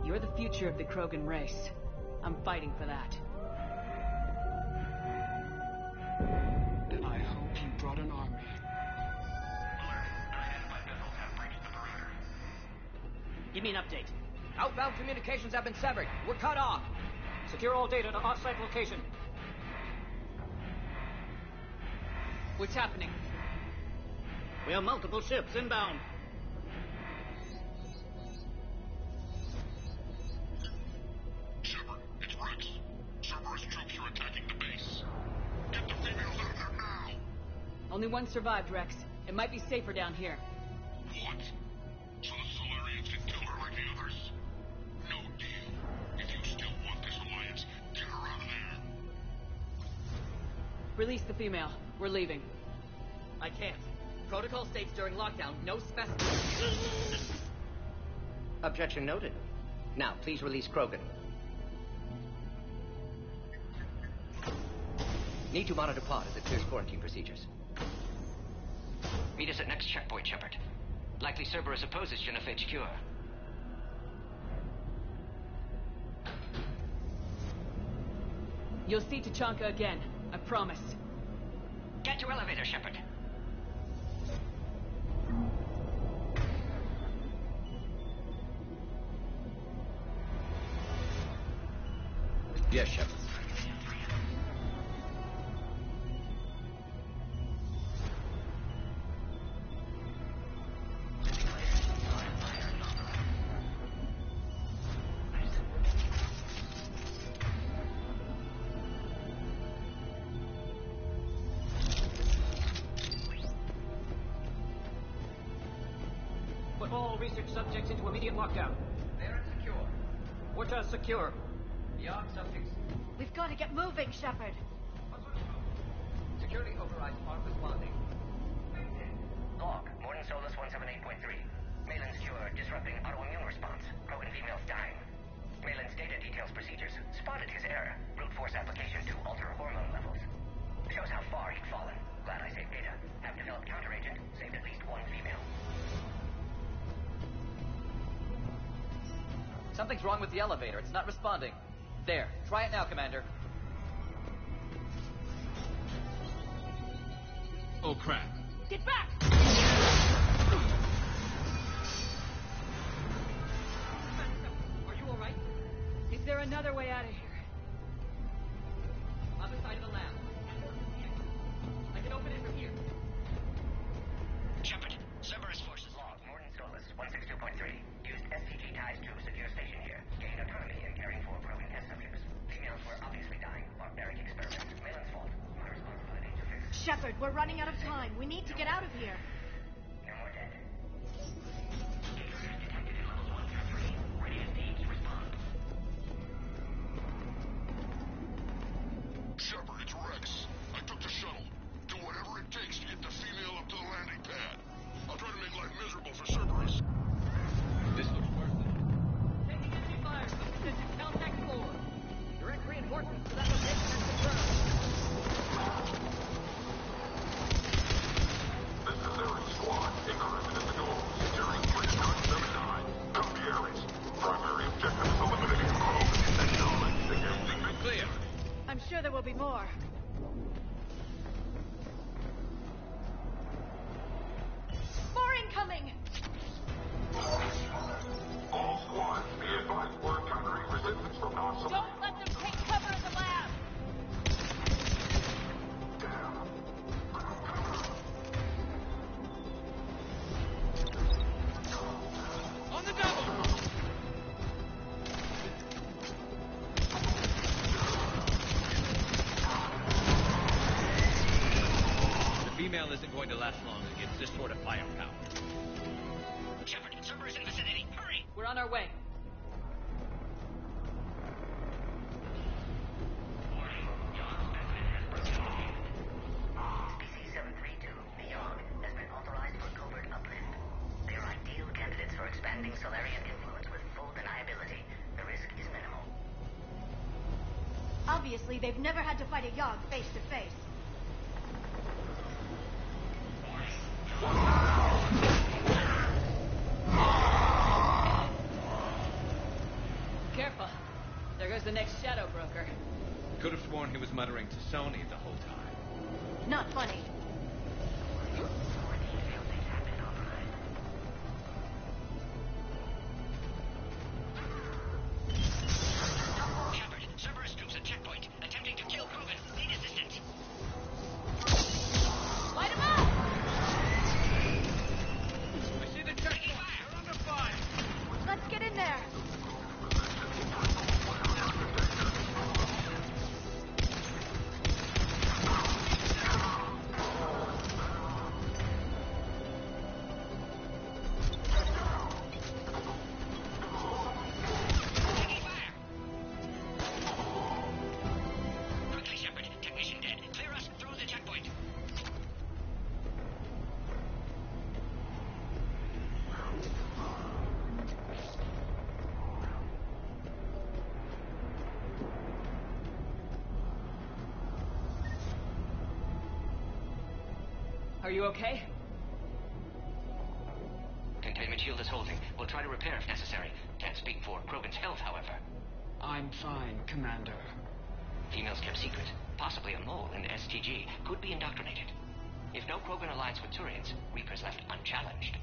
You're the future of the Krogan race. I'm fighting for that. I hope you brought an army. Give me an update. Outbound communications have been severed. We're cut off. Secure all data to off-site location. What's happening? We have multiple ships inbound. Shepard, it's Rex. Cerberus troops are attacking the base. Get the females out of there now! Only one survived, Rex. It might be safer down here. What? So the Solarians can kill her like the others? No deal. If you still want this alliance, get her out of there. Release the female. We're leaving. I can't. Protocol states during lockdown, no specimen. Objection noted. Now, please release Krogan. Need to monitor pod as it clears quarantine procedures. Meet us at next checkpoint, Shepard. Likely Cerberus opposes genophage cure. You'll see Tachanka again. I promise. Get to elevator, Shepard. Yes, Shepard. Put all research subjects into immediate lockdown. They're secure. What are secure? Beyond subjects. We've got to get moving, Shepard. Security overrides aren't responding. Log, Morning Solus 178.3. Malin's cure disrupting autoimmune response. Krogan females dying. Malin's data details procedures. Spotted his error. Brute force application to alter hormone levels. Shows how far he'd fallen. Glad I saved data. Have developed counteragent. Saved at least one female. Something's wrong with the elevator. It's not responding. There. Try it now, Commander. Oh, crap. Get back! Are you all right? Is there another way out of here? Other side of the lab. I can open it from here. Shepard, Cerberus forces log. Morning Solus 162.3. Used SCG ties to secure station here. Gained autonomy in caring for Krogan test subjects. Females were obviously dying. Barbaric experiment. Malin's fault. My responsibility to fix. Shepard, we're running out of time. We need to get out of here. No more dead. Detected at levels 1 through 3. Ready as needs. Respond. Shepard, it's Rex. I took the shuttle. Do whatever it takes to get the female up to the landing pad. I'll try to make life miserable for Cerberus. This looks worth it. Taking enemy fire. Position contact floor. Direct reinforcements to that location is confirmed. This is Ares Squad. Increment at the door. Securing Bridge 979. Copy Ares. Primary objective is eliminating Krogan and knowledge. Clear. I'm sure there will be more. More incoming! All squads, be advised we're encountering resistance from non-soldiers. Don't let them take cover in the lab! On the double! The female isn't going to last long against this sort of firepower. Shepard, Cerberus in vicinity. Hurry! We're on our way. Species 732, the Yogg, has been authorized for covert uplift. They are ideal candidates for expanding Solarian influence with full deniability. The risk is minimal. Obviously, they've never had to fight a Yogg face to face. Careful. There goes the next Shadow Broker. Could have sworn he was muttering to Sony the whole time. Not funny. Shepard, Cerberus troops at checkpoint, attempting to kill Krogan. Need assistance. Light him up! I see the checkpoint. They're under fire. Let's get in there. Quickly, Shepard. Technician dead. Clear us through the checkpoint. Are you okay? Containment shield is holding. We'll try to repair if necessary. Can't speak for Krogan's health, however. I'm fine, Commander. Females kept secret. Possibly a mole in the STG. Could be indoctrinated. If no Krogan alliance with Turians, Reapers left unchallenged.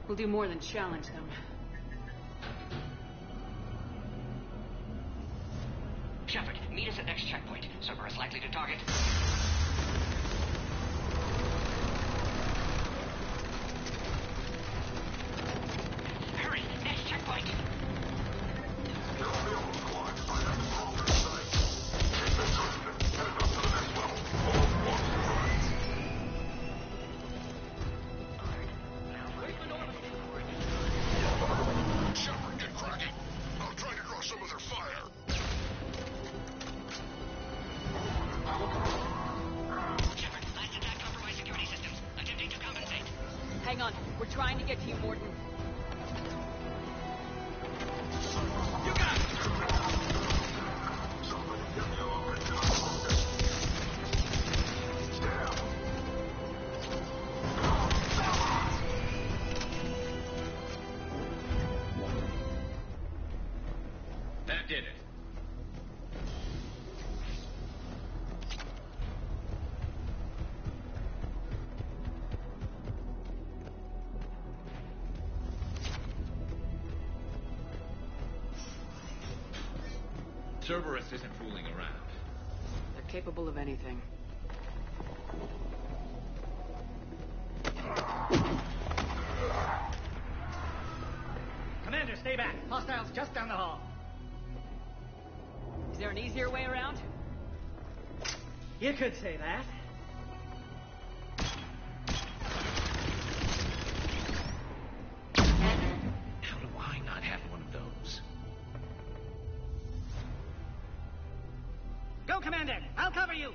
We'll do more than challenge them. Shepard, meet us at next checkpoint. Cerberus likely to target. Hurry! Next checkpoint! Shepard, get cracking. I'll try to draw some of their fire. Shepard, last attack compromised security systems. Attempting to compensate. Hang on. We're trying to get to you, Morton. You got it! That did it. Cerberus isn't fooling around. They're capable of anything. Commander, stay back. Hostiles just down the hall. Is there an easier way around? You could say that. How do I not have one of those? Go, Commander. I'll cover you.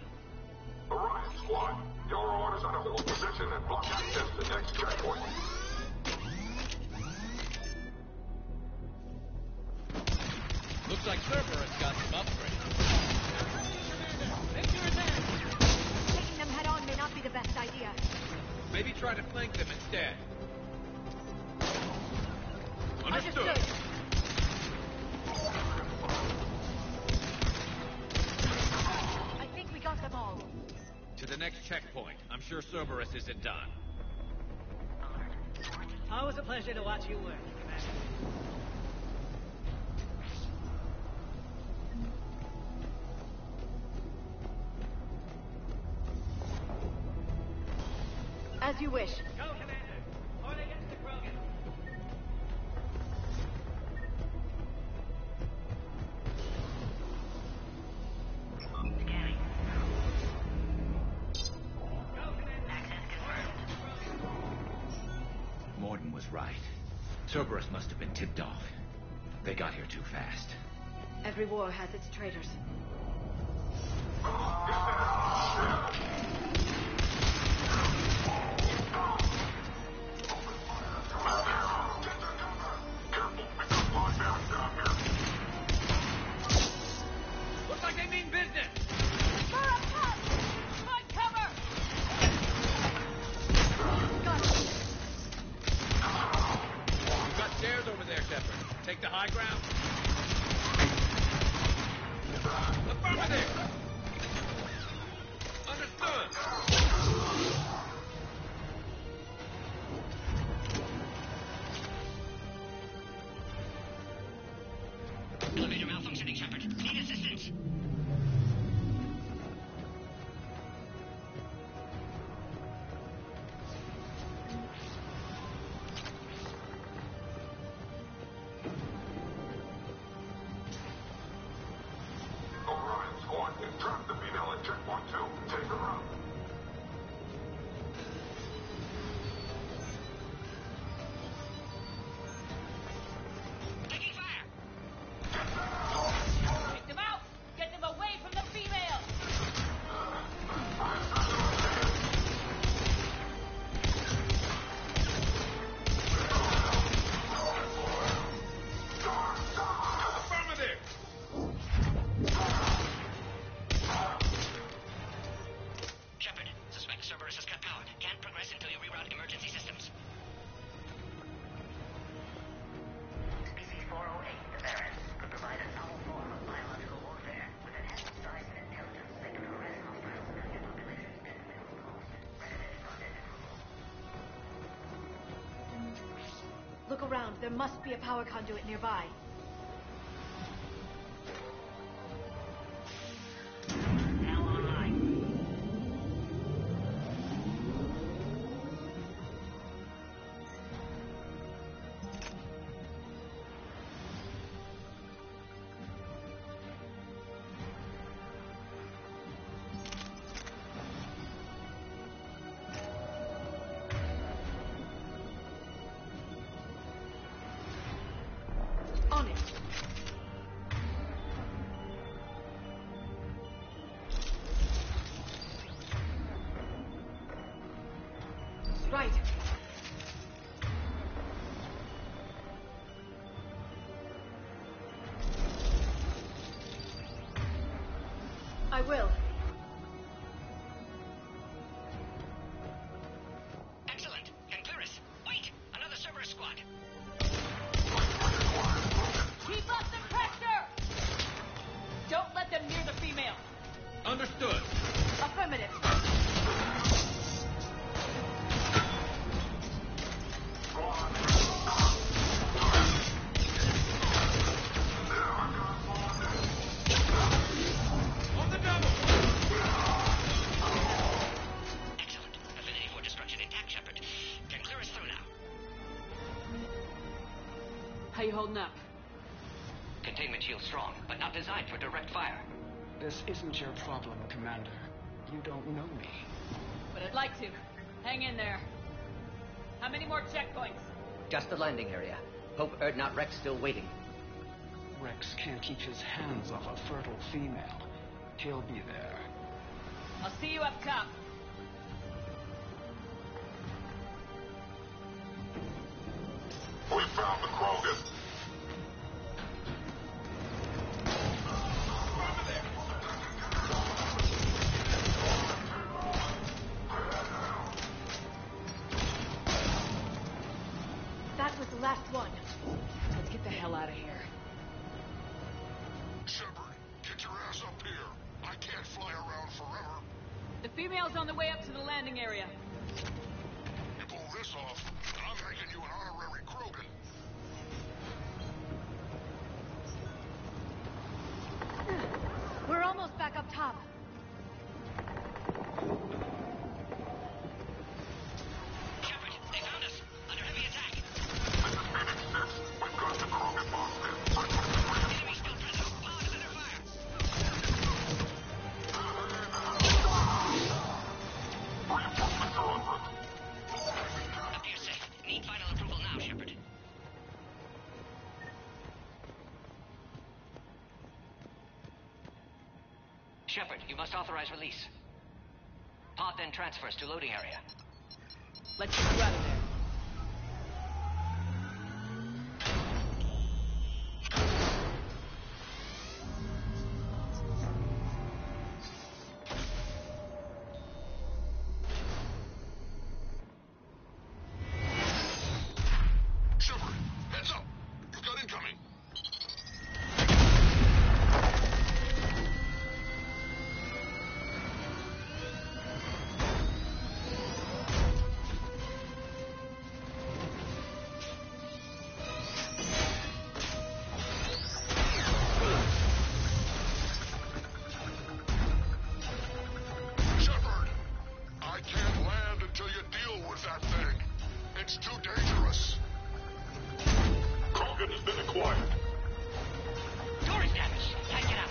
Orion Squad, your orders are to hold position and block access to next checkpoint. Looks like Cerberus got some upgrades. Make your attack. Taking them head on may not be the best idea. Maybe try to flank them instead. Understood. I think we got them all. To the next checkpoint. I'm sure Cerberus isn't done. Always a pleasure to watch you work, Commander. As you wish. Go, Commander. Or they get to the Krogan. Go, right. Cerberus must have been tipped off. They got here too fast. Every war has its traitors. Looks like they mean business! Spur up top! Find cover! You've got stairs over there, Shepard. Take the high ground. Affirmative! Understood! Elevator malfunctioning, Shepard. Need assistance. Orion Squad, entrap the female at checkpoint 2. Take her out. Taking fire! Take them out! Get them away from the female! Affirmative! Shepard, suspect Cerberus has cut power. Can't progress until you reroute emergency systems. Species-408, the Barons, could provide a novel form of biological warfare. With enhanced size and intelligence, they can harass hostile civilian populations at minimal cost. Recommended project approval. Look around. There must be a power conduit nearby. Now online. On it. Right. I will. Excellent. Concurrus. Wait! Another Cerberus squad. Keep up the pressure! Don't let them near the female. Understood. Affirmative. On the double! Excellent. Affinity for destruction intact, Shepard. Can clear us through now. How you holding up? Containment shield strong, but not designed for direct fire. This isn't your problem, Commander. You don't know me. But I'd like to. Hang in there. How many more checkpoints? Just the landing area. Hope Erdnot Rex still waiting. Rex can't keep his hands off a fertile female. He'll be there. I'll see you up top. We found the Krogan. That was the last one. Let's get the hell out of here. Shepard, get your ass up here. I can't fly around forever. The female's on the way up to the landing area. You pull this off, and I'm making you an honorary Krogan. We're almost back up top. Shepard, they found us. Under heavy attack. We've got the Krogan box there. Enemy still present. Pod is under fire. Reinforcements are en route. Appears safe. Need final approval now, Shepard, you must authorize release. Pod then transfers to loading area. Let's get you out of there. Shepard, heads up! You've got incoming! Shepard! I can't land until you deal with that thing. It's too dangerous. Krogan has been acquired. Door is damaged. Can't get out.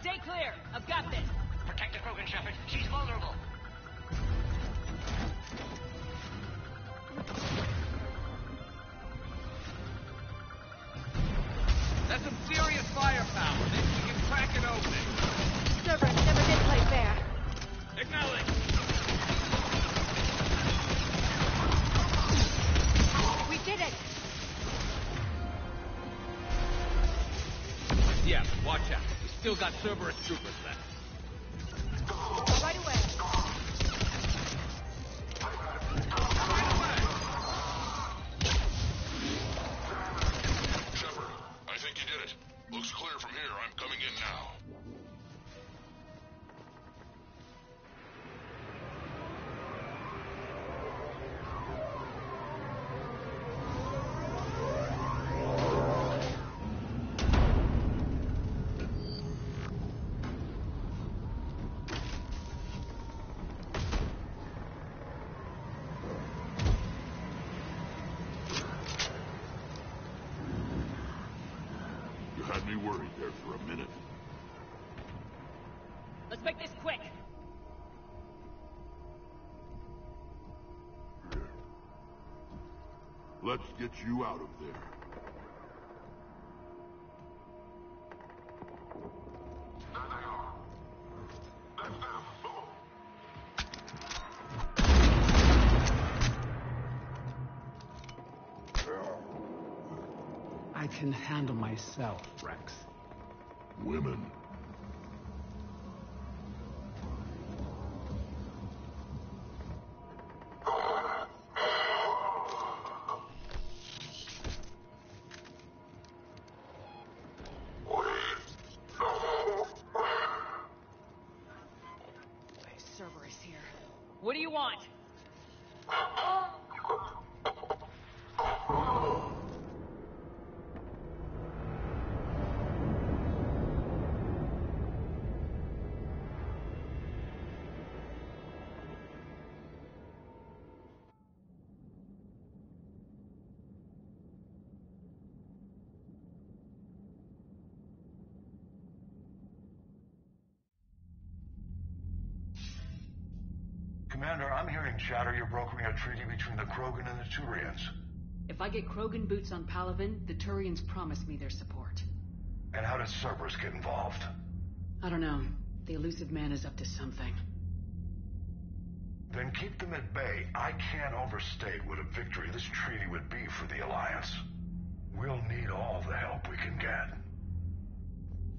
Stay clear. I've got this. Protect the Krogan, Shepard. She's vulnerable. That's some serious firepower. Think we can crack it open. Cerberus never did play fair. Acknowledge. We did it! Yeah, watch out. We still got Cerberus troopers left. Right away. Shepard, I think you did it. Looks clear from here. I'm coming in now. You had me worried there for a minute. Let's make this quick. Here. Let's get you out of there. I can handle myself, Rex. Women. Cerberus here. What do you want? Commander, I'm hearing chatter you're brokering a treaty between the Krogan and the Turians. If I get Krogan boots on Palaven, the Turians promise me their support. And how did Cerberus get involved? I don't know. The Elusive Man is up to something. Then keep them at bay. I can't overstate what a victory this treaty would be for the Alliance. We'll need all the help we can get.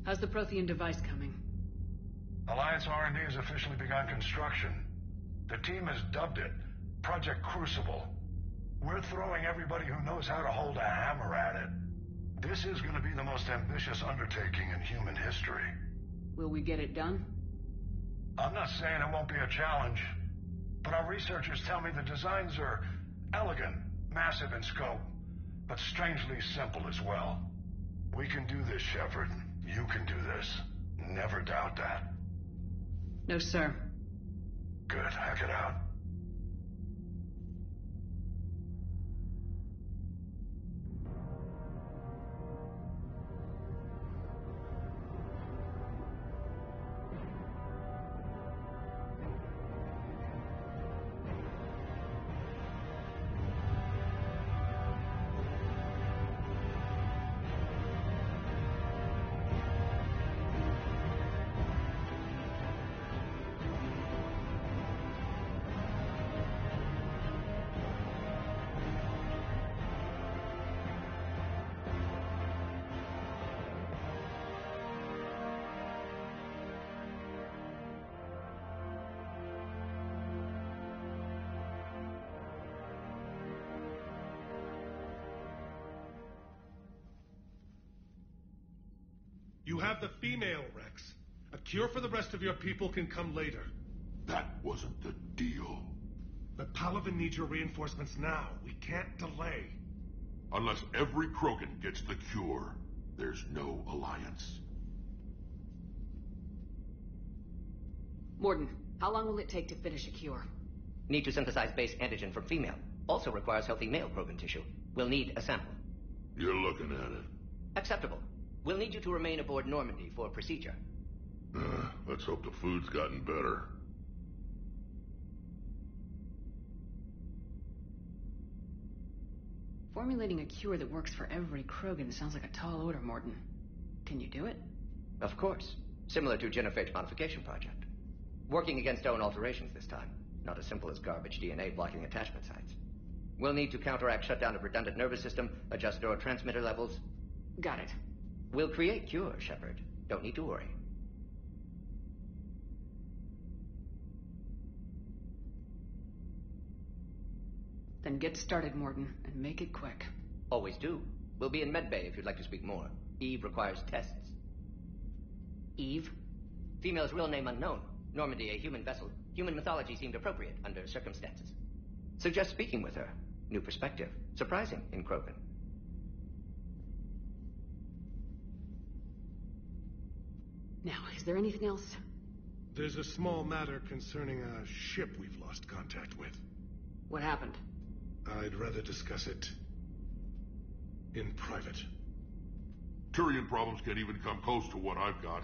How's the Prothean device coming? Alliance R&D has officially begun construction. The team has dubbed it Project Crucible. We're throwing everybody who knows how to hold a hammer at it. This is going to be the most ambitious undertaking in human history. Will we get it done? I'm not saying it won't be a challenge, but our researchers tell me the designs are elegant, massive in scope, but strangely simple as well. We can do this, Shepard. You can do this. Never doubt that. No, sir. Good. Hack it out. You have the female, Rex. A cure for the rest of your people can come later. That wasn't the deal. But Palaven needs your reinforcements now. We can't delay. Unless every Krogan gets the cure, there's no alliance. Mordin, how long will it take to finish a cure? Need to synthesize base antigen from female. Also requires healthy male Krogan tissue. We'll need a sample. You're looking at it. Acceptable. We'll need you to remain aboard Normandy for procedure. Let's hope the food's gotten better. Formulating a cure that works for every Krogan sounds like a tall order, Mordin. Can you do it? Of course. Similar to Genophage Modification Project. Working against own alterations this time. Not as simple as garbage DNA blocking attachment sites. We'll need to counteract shutdown of redundant nervous system, adjust neurotransmitter levels. Got it. We'll create cure, Shepard. Don't need to worry. Then get started, Mordin, and make it quick. Always do. We'll be in medbay if you'd like to speak more. Eve requires tests. Eve? Female's real name unknown. Normandy, a human vessel. Human mythology seemed appropriate under circumstances. Suggest speaking with her. New perspective. Surprising in Krogan. Now, is there anything else? There's a small matter concerning a ship we've lost contact with. What happened? I'd rather discuss it in private. Turian problems can't even come close to what I've got.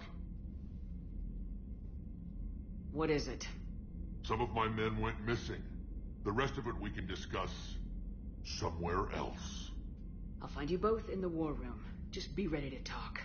What is it? Some of my men went missing. The rest of it we can discuss somewhere else. I'll find you both in the war room. Just be ready to talk.